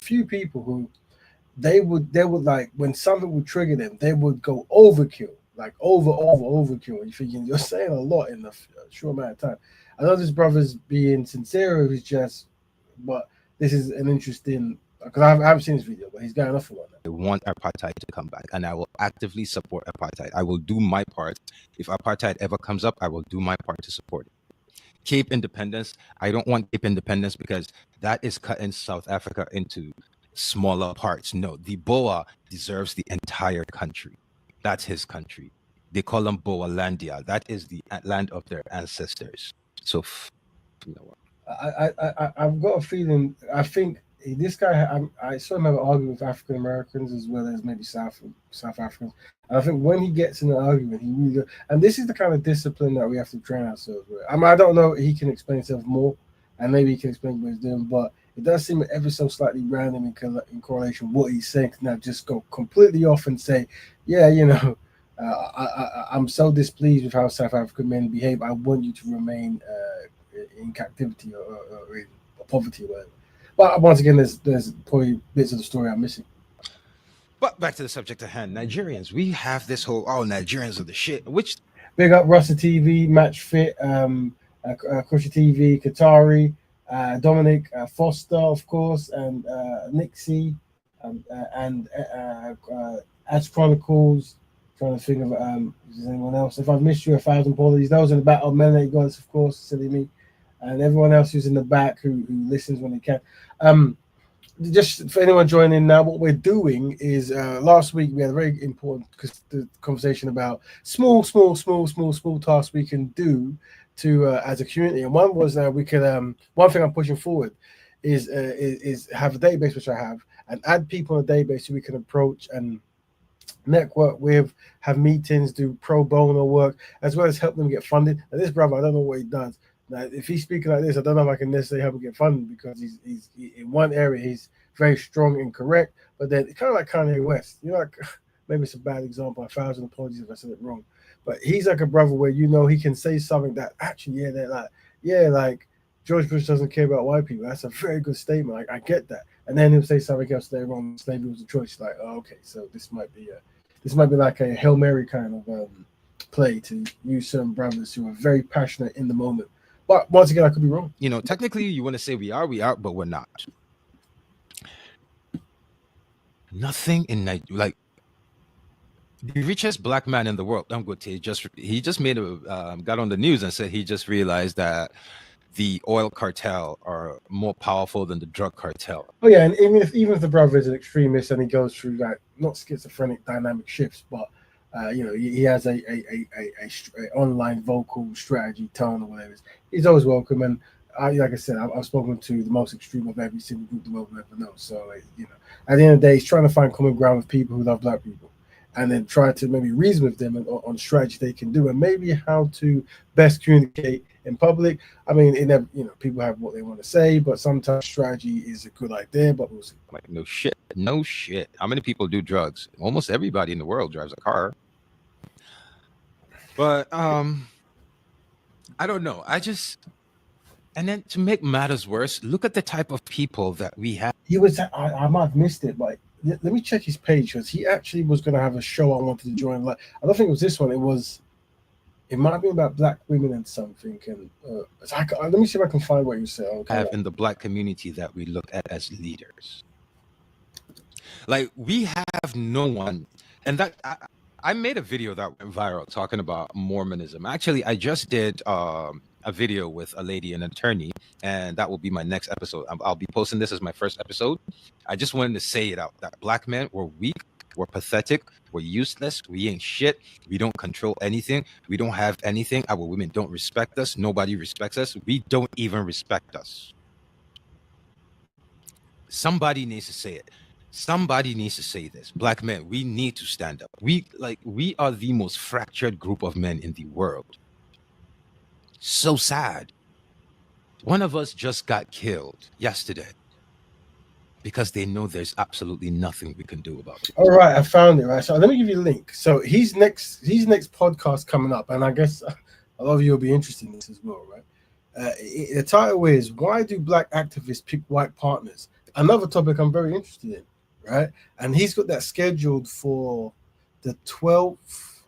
few people who they would like, when something would trigger them, they would go overkill, like overkill. And you're thinking, you're saying a lot in a short amount of time. I know this brother's being sincere, but this is an interesting, because I haven't seen this video, but he's going off for one. I want apartheid to come back, and I will actively support apartheid. I will do my part. If apartheid ever comes up, I will do my part to support it. Cape independence, I don't want Cape independence because that is cutting South Africa into smaller parts. No, the Boa deserves the entire country. That's his country. They call them Boalandia. That is the land of their ancestors. So, you know what? I've got a feeling, I think this guy, I saw him have an argument with African Americans as well as maybe South Africans. And I think when he gets in an argument, he really, and this is the kind of discipline that we have to train ourselves with. I mean, I don't know, he can explain himself more, and maybe he can explain what he's doing, but it does seem ever so slightly random in correlation what he's saying to now just go completely off and say, yeah, you know, I'm so displeased with how South African men behave. I want you to remain in captivity or in poverty or whatever. But once again, there's probably bits of the story I'm missing. But back to the subject at hand, Nigerians. We have this whole Nigerians are the shit. Which big up Russell TV, Match Fit, Kusha TV, Qatari, Dominic Foster, of course, and Nixie, and Ads Chronicles. Trying to think of is there anyone else. If I've missed you, 1,000 apologies. Those in the back of Melanated Gods, of course, silly me, and everyone else who's in the back who listens when they can. Just for anyone joining now, what we're doing is last week we had a very important conversation about small tasks we can do to as a community, and one was we could one thing I'm pushing forward is have a database, which I have, and add people on a database so we can approach and network with, have meetings, do pro bono work, as well as help them get funded. And this brother, I don't know what he does. Now, if he's speaking like this, I don't know if I can necessarily help him get funded, because he's in one area he's very strong and correct, but then it's kind of like Kanye West. You know, like, maybe it's a bad example. 1,000 apologies if I said it wrong, but he's like a brother where you know he can say something that actually like George Bush doesn't care about white people. That's a very good statement. I get that. And then he'll say something else later on. Slavery was a choice. Like, oh, okay, so this might be like a Hail Mary kind of play to use certain brothers who are very passionate in the moment. But once again, I could be wrong. You know, technically you want to say we are, but we're not. Nothing in Nigeria, like the richest black man in the world, Dangote, he just made got on the news and said he just realized that the oil cartel are more powerful than the drug cartel. Oh yeah, and even if the brother is an extremist and he goes through like not schizophrenic dynamic shifts, but you know, he has a online vocal strategy tone or whatever. He's always welcome, and like I said, I've spoken to the most extreme of every single group the world will ever know. So you know, at the end of the day, he's trying to find common ground with people who love black people, and then try to maybe reason with them on strategy they can do, and maybe how to best communicate in public. I mean, you know, people have what they want to say, but sometimes strategy is a good idea. But we'll see. Like no shit. How many people do drugs? Almost everybody in the world drives a car. But I don't know. And then to make matters worse, look at the type of people that we have. I might have missed it, but let me check his page, because he actually was going to have a show I wanted to join. Like, I don't think it was this one. It might have been about black women and something. And let me see if I can find what you said. Okay. Have in the black community that we look at as leaders. Like, we have no one, and that I made a video that went viral talking about Mormonism. Actually, I just did a video with a lady, an attorney, and that will be my next episode. I'll be posting this as my first episode. I just wanted to say it out that black men were weak, we're pathetic, we're useless, we ain't shit, we don't control anything, we don't have anything, our women don't respect us, nobody respects us, we don't even respect us. Somebody needs to say it. Somebody needs to say this. Black men, we need to stand up. We are the most fractured group of men in the world. So sad. One of us just got killed yesterday because they know there's absolutely nothing we can do about it. All right, I found it. Right, so let me give you a link. So his next podcast coming up, and I guess a lot of you will be interested in this as well, right? The title is "Why Do Black Activists Pick White Partners?" Another topic I'm very interested in. Right, and he's got that scheduled for the 12th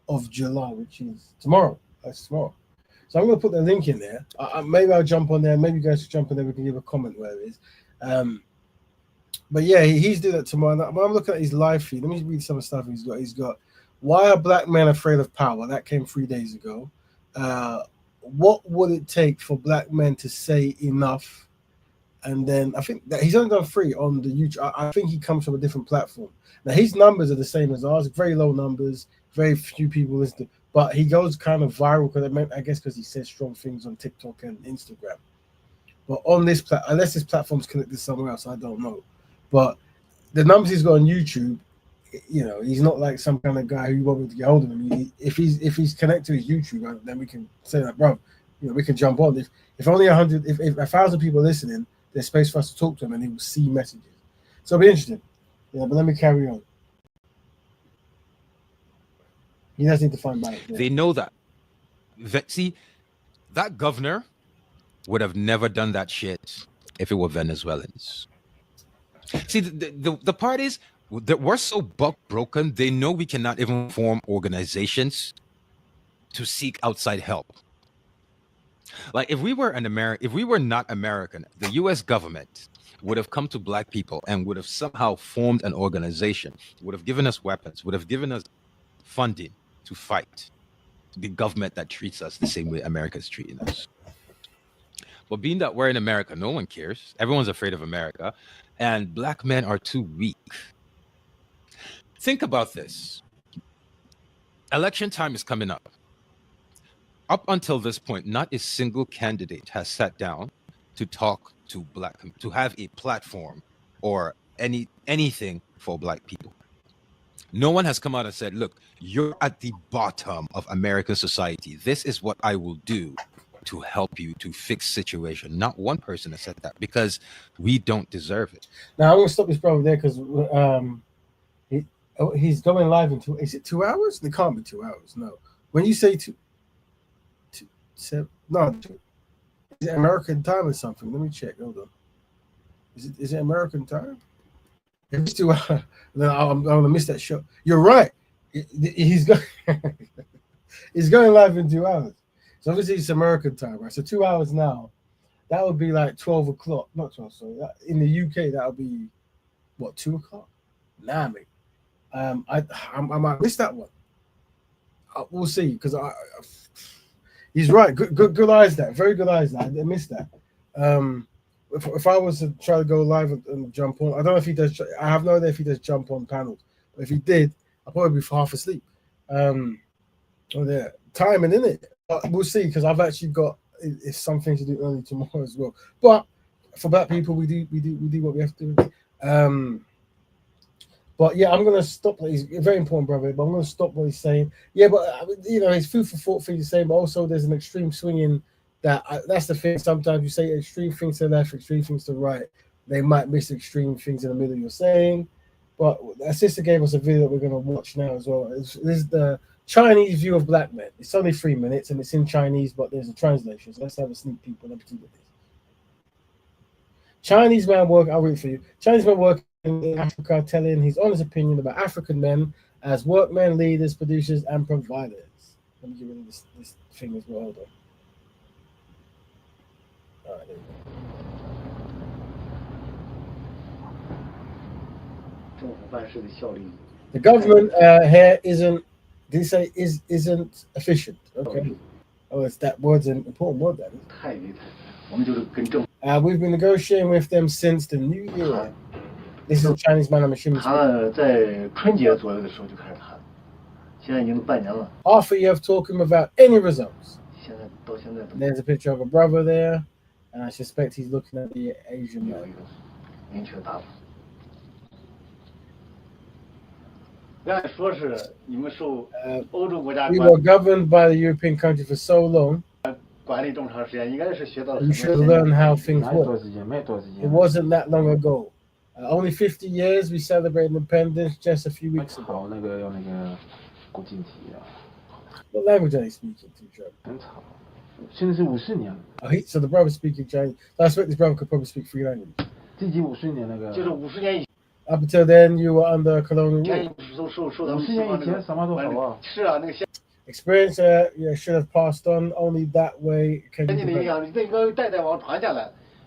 of July, which is tomorrow. That's tomorrow. So I'm going to put the link in there. Maybe I'll jump on there. Maybe you guys should jump on there. We can give a comment where it is. But yeah, he's doing that tomorrow. I'm looking at his live feed. Let me read some of the stuff he's got. He's got "Why Are Black Men Afraid of Power?" That came 3 days ago. What would it take for black men to say enough? And then I think that he's only done 3 on the YouTube. I think he comes from a different platform. Now his numbers are the same as ours, very low numbers, very few people listen. But he goes kind of viral because I guess because he says strong things on TikTok and Instagram. But on this unless this platform's connected somewhere else, I don't know. But the numbers he's got on YouTube, you know, he's not like some kind of guy who you want me to get hold of him. If he's connected to his YouTube, then we can say that, bro. You know, we can jump on. If only 100, if 1,000 people are listening, there's space for us to talk to him, and he will see messages. So it'll be interesting. Yeah, but let me carry on. He does need to find back. Yeah. They know that. See, that governor would have never done that shit if it were Venezuelans. See, the part is that we're so buck broken, they know we cannot even form organizations to seek outside help. Like if we were not American, the US government would have come to black people and would have somehow formed an organization, would have given us weapons, would have given us funding to fight the government that treats us the same way America's treating us. But being that we're in America, no one cares. Everyone's afraid of America, and black men are too weak. Think about this. Election time is coming up. Up until this point, not a single candidate has sat down to talk to to have a platform or anything for black people. No one has come out and said, look, you're at the bottom of American society. This is what I will do to help you to fix situation. Not one person has said that because we don't deserve it. Now I'm gonna stop this brother there because he's going live in is it 2 hours? It can't be 2 hours. No. When you say is it American time or something? Let me check. Hold on. Is it American time? If it's 2 hours, then I'm gonna miss that show. You're right. He's going he's going live in 2 hours. So obviously it's American time, right? So 2 hours now, that would be like 12 o'clock. Not 12, sorry. In the UK, that would be what, 2 o'clock? Nah, mate. I might miss that one. We'll see, because he's right. Good eyes, that. Very good eyes, that. I missed that. If I was to try to go live and jump on, I don't know if he does. I have no idea if he does jump on panels. But if he did, I'll probably be half asleep. Yeah, timing, in it. We'll see, because I've actually got something to do early tomorrow as well. But for black people, we do what we have to do. But yeah, I'm gonna stop. He's a very important brother, but I'm gonna stop what he's saying. Yeah, but you know, his food for thought thing is saying, but also there's an extreme swinging. That's the thing. Sometimes you say extreme things to the left, extreme things to the right. They might miss extreme things in the middle you're saying. But our sister gave us a video that we're gonna watch now as well. This is the Chinese view of black men. It's only 3 minutes and it's in Chinese, but there's a translation. So let's have a sneak peek when I'm with this. Chinese man work. I'll read for you. Chinese man working in Africa, telling his honest opinion about African men as workmen, leaders, producers, and providers. Let me get rid of this thing as well. Hold on. All right, there we go. The government here isn't. Did he say isn't efficient? Okay. Oh, it's that word's an important word. That is. We've been negotiating with them since the new year. This is a Chinese man, I'm assuming. Half a year of talking without any results. There's a picture of a brother there, and I suspect he's looking at the Asian man. We were governed by the European country for so long. You should learn how things work. It wasn't that long ago. Only 50 years. We celebrated independence just a few weeks ago. What language are they speaking to, Joe? So the brother's speaking Chinese. So I expect this brother could probably speak 3 languages. Up until then, you were under colonial rule. Experience should have passed on. Only that way can you develop.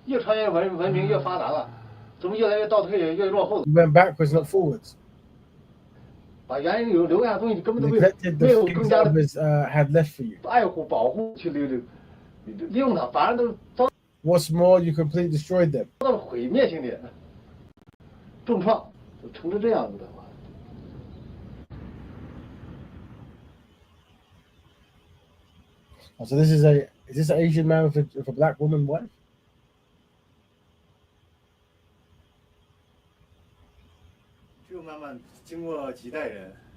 You went backwards, not forwards. Neglected the things others had left for you. What's more, you completely destroyed them. So this is an Asian man with a black woman wife?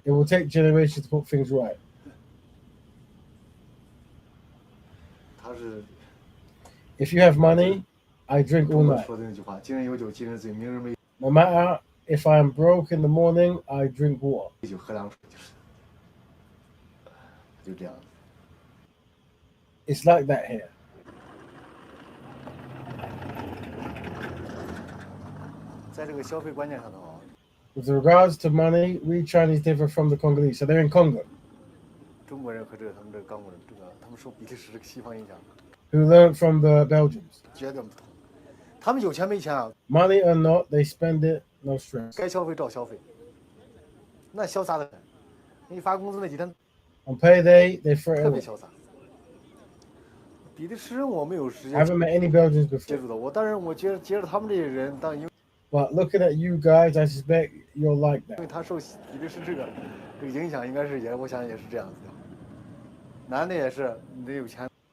It will take generations to put things right. If you have money, I drink all night. No matter if I'm broke in the morning, I drink water. It's like that here. With regards to money, we Chinese differ from the Congolese. So they're in Congo. Who learned from the Belgians. Money or not, they spend it, no stress. On payday, they throw it away. I haven't met any Belgians before. But looking at you guys, I suspect you're like that.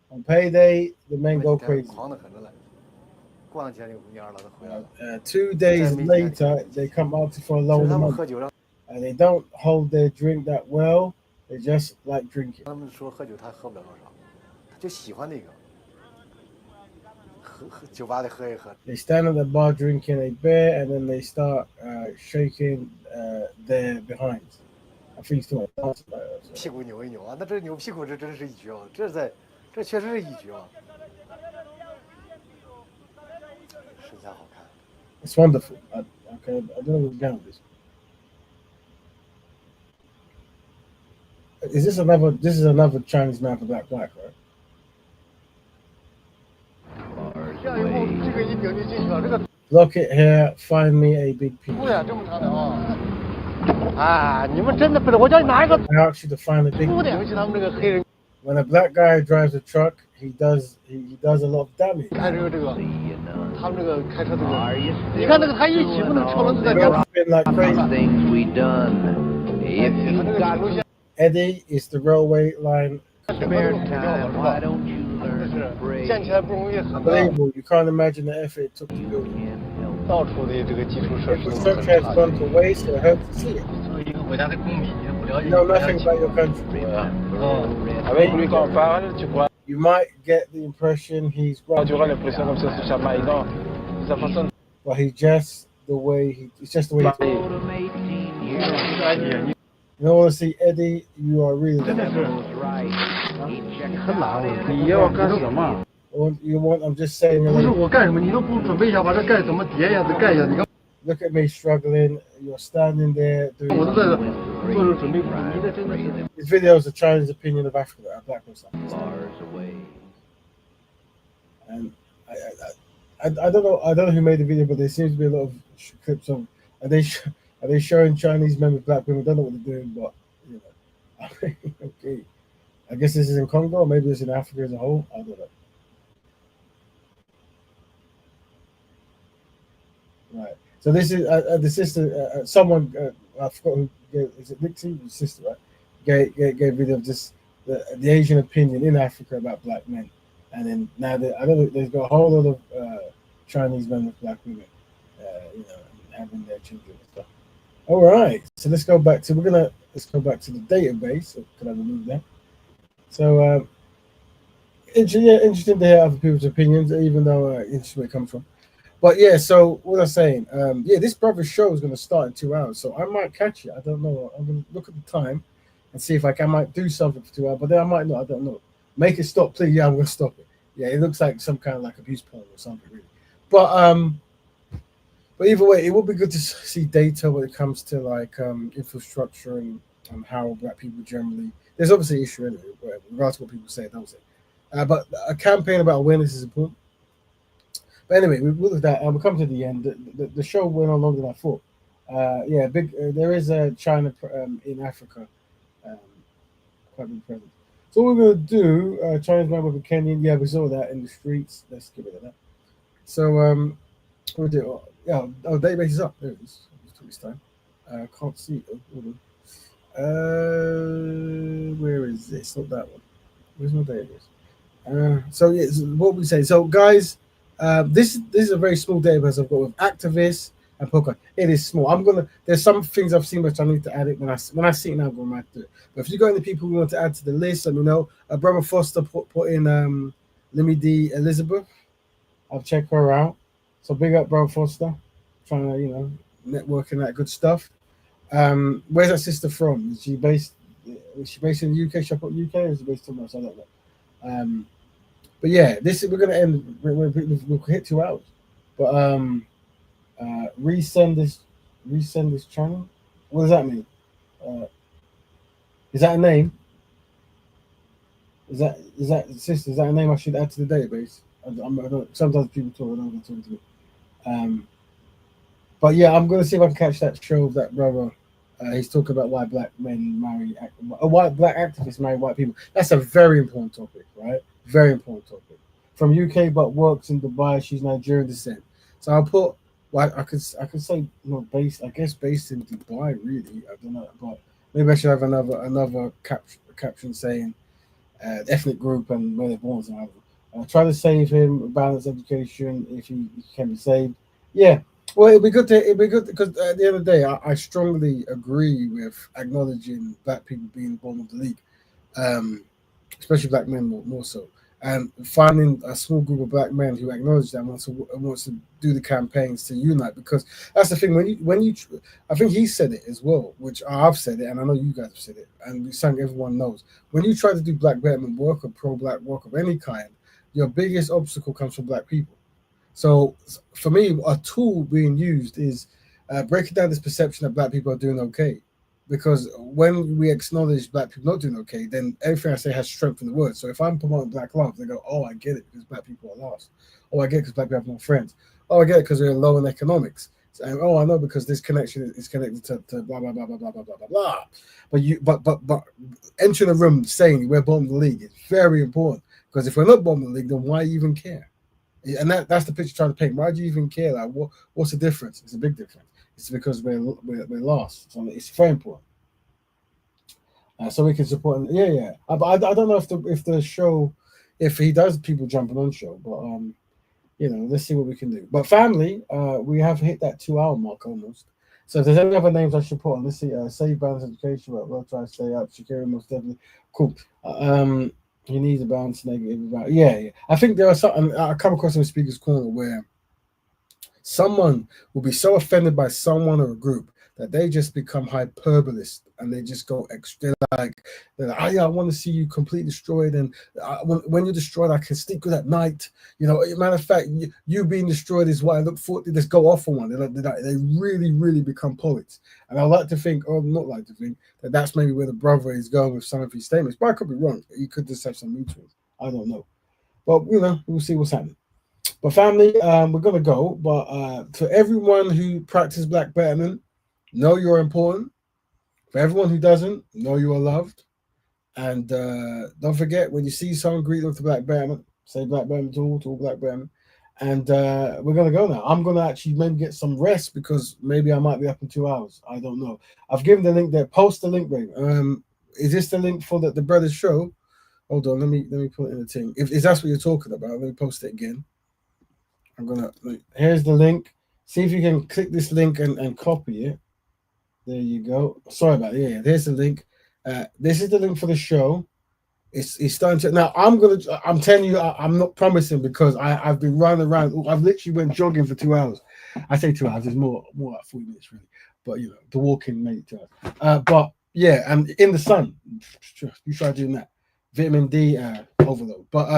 On payday, the men go crazy. 2 days later, they come out for a loan of money. And they don't hold their drink that well. They just like drinking. They stand at the bar drinking a beer, and then they start shaking their behinds. I think it's too much dance about it. It's wonderful. I don't know what's down with this. Is this another? This is another Chinese man for black, right? Look it here. Find me a big piece. I asked you to find a big piece. When a black guy drives a truck, he does a lot of damage. Like things we done. Eddie is the railway line. Spare time, why don't you learn to pray? Unbelievable. You can't imagine the effort it took to build it. Infrastructure has gone to waste, so it hurts to see it. You know nothing about your country. You might get the impression he's but he's just the way it's just the way you don't want to see Eddie, you are really I'm just saying. Look at me struggling. You're standing there doing. This video is a Chinese opinion of Africa. A black person. And I don't know who made the video, but there seems to be a lot of clips of. Are they showing Chinese men with black women? I don't know what they're doing, but you know. Okay. I guess this is in Congo, or maybe it's in Africa as a whole. I don't know. Right. So this is the sister. Someone I forgot who gave, is it Nixie? His sister, right? Gave video of just the Asian opinion in Africa about black men, and then now I don't know. There's got a whole lot of Chinese men with black women, having their children and stuff. All right. So let's go back to the database. So can I remove that? So interesting to hear other people's opinions, even though interesting where it comes from. But yeah, so what I was saying, this brother's show is going to start in 2 hours, so I might catch it. I don't know. I'm going to look at the time and see if I might do something for 2 hours, but then I might not. I don't know. Make it stop, please. Yeah, I'm going to stop it. Yeah, it looks like some kind of like abuse porn or something, really. But either way, it would be good to see data when it comes to like infrastructure and how black people generally. There's obviously an issue anyway, regardless of what people say, don't say. But a campaign about awareness is important. But anyway, we'll look at that. We'll come to the end. The show went on longer than I thought. There is a China in Africa, quite big presence. So what we're going to do, Chinese man with a Kenyan, yeah, we saw that in the streets. Let's give it that. So we'll do it. Yeah, database is up. There it is. It took its time. Can't see it. Hold on. Where is this? Not that one. Where's my database? So yeah, what we say. So guys, this is a very small database I've got with activists and Pokemon. It is small. There's some things I've seen which I need to add it when I see it now. I'm going to do it. But if you got any people who want to add to the list, let me know. Brother Foster put in Limmy D Elizabeth. I'll check her out. So big up, Brother Foster. Trying to network and that good stuff. Where's that sister from? Is she based in the UK? Should I put UK, or is she based somewhere else? I don't know. But yeah, we're gonna end. We'll hit 2 hours. But resend this channel. What does that mean? Is that a name? Is that sister? Is that a name I should add to the database? I don't, sometimes people talk. I don't want to talk to me. But yeah, I'm gonna see if I can catch that show of that brother. He's talking about why black men why black activists marry white people. That's a very important topic, right? Very important topic. From UK but works in Dubai. She's Nigerian descent. So I'll put. Well, I could say based in Dubai. Really, I don't know, but maybe I should have another caption saying ethnic group and where they're born. Try to save him, balance education if he can be saved. Yeah. Well, it'd be good because at the end of the day, I strongly agree with acknowledging black people being born of the league, especially black men more so, and finding a small group of black men who acknowledge that and wants to do the campaigns to unite. Because that's the thing when you I think he said it as well, which I've said it, and I know you guys have said it, and we sang everyone knows. When you try to do black betterment work or pro-black work of any kind, your biggest obstacle comes from black people. So for me, a tool being used is breaking down this perception that black people are doing okay. Because when we acknowledge black people not doing okay, then everything I say has strength in the word. So if I'm promoting black love, they go, oh, I get it because black people are lost. Oh, I get it because black people have no friends. Oh, I get it because we're low in economics. So, oh, I know because this connection is connected to blah, blah, blah, blah, blah, blah, blah, blah. But entering the room saying we're bottom of the league is very important. Because if we're not bottom of the league, then why even care? And that's the picture trying to paint. Why do you even care? Like, what's the difference? It's a big difference. It's because we're lost. So it's very important. So we can support. Yeah. But I don't know if the show, if he does people jumping on show, but let's see what we can do. But family, we have hit that 2 hour mark almost. So if there's any other names I should put on, let's see. Save balance education. We'll try to stay up. Shakira most definitely. Cool. He needs a balance negative. Yeah. I think there are some. I come across in the speaker's corner where someone will be so offended by someone or a group that they just become hyperbolist and they just go extra. They're like, oh yeah, I want to see you completely destroyed, and when you're destroyed, I can sleep good at night. Matter of fact, you being destroyed is what I look for. They just go off on one. They really, really become poets. And I like to think, or not like to think, that that's maybe where the brother is going with some of his statements. But I could be wrong. He could just have some nutrients. I don't know. But we'll see what's happening. But family, we're gonna go. But for everyone who practices black betterment, know you're important. For everyone who doesn't, know you are loved. And don't forget, when you see someone, greet them to black betterment. Say black betterment to all black betterment. And we're gonna go now. I'm gonna actually maybe get some rest because maybe I might be up in 2 hours. I don't know. I've given the link there. Post the link, babe. Is this the link for the brothers show? Hold on, let me put it in the thing. If that's what you're talking about, let me post it again. Here's the link. See if you can click this link and copy it. There you go. Sorry about it. Yeah, there's the link. This is the link for the show. It's starting to now. I'm telling you, I'm not promising because I've been running around. I've literally went jogging for 2 hours. I say 2 hours. It's more like 40 minutes really. But the walking made it 2 hours. But yeah, and in the sun, you try doing that. Vitamin D overload. But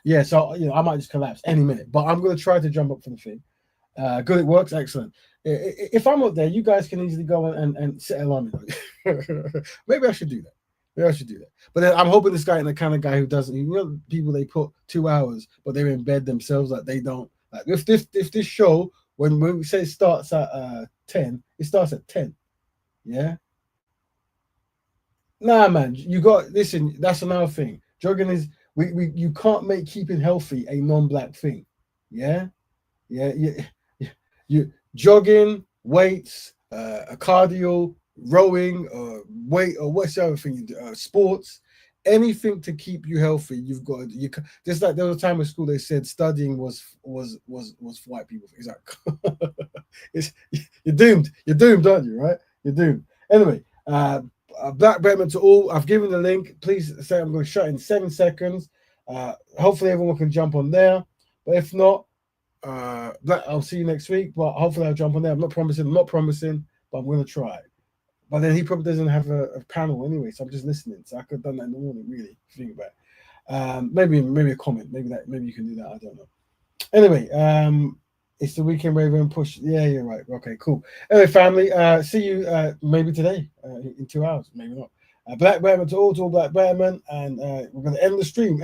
yeah. So I might just collapse any minute. But I'm gonna try to jump up for the thing. Good, it works. Excellent. If I'm up there, you guys can easily go and set alarm. Maybe I should do that. But then I'm hoping this guy and the kind of guy who doesn't. People they put 2 hours, but they're in bed themselves. Like they don't. Like if this show when we say it starts at 10, it starts at 10. Yeah. Nah, man. Listen. That's another thing. Jogging is you can't make keeping healthy a non-black thing. Yeah. You jogging, weights, a cardio, rowing, weight, or what's the other thing you do? Sports. anything to keep you healthy, you've got to. Just like there was a time in school they said studying was for white people. It's like you're doomed. You're doomed, aren't you? Right? You're doomed. Anyway, Black Betterment to all. I've given the link. Please say I'm going to shut in 7 seconds. Hopefully everyone can jump on there. But if not, I'll see you next week. But hopefully I'll jump on there. I'm not promising, but I'm going to try. But then he probably doesn't have a panel anyway, so I'm just listening. So I could have done that in the morning, really, if you think about it. Maybe a comment. Maybe you can do that. I don't know. Anyway, it's the weekend Raven push. Yeah, you're right. Okay, cool. Anyway, family, see you maybe today in 2 hours, maybe not. Black Betterment to all Black Betterment, and we're going to end the stream.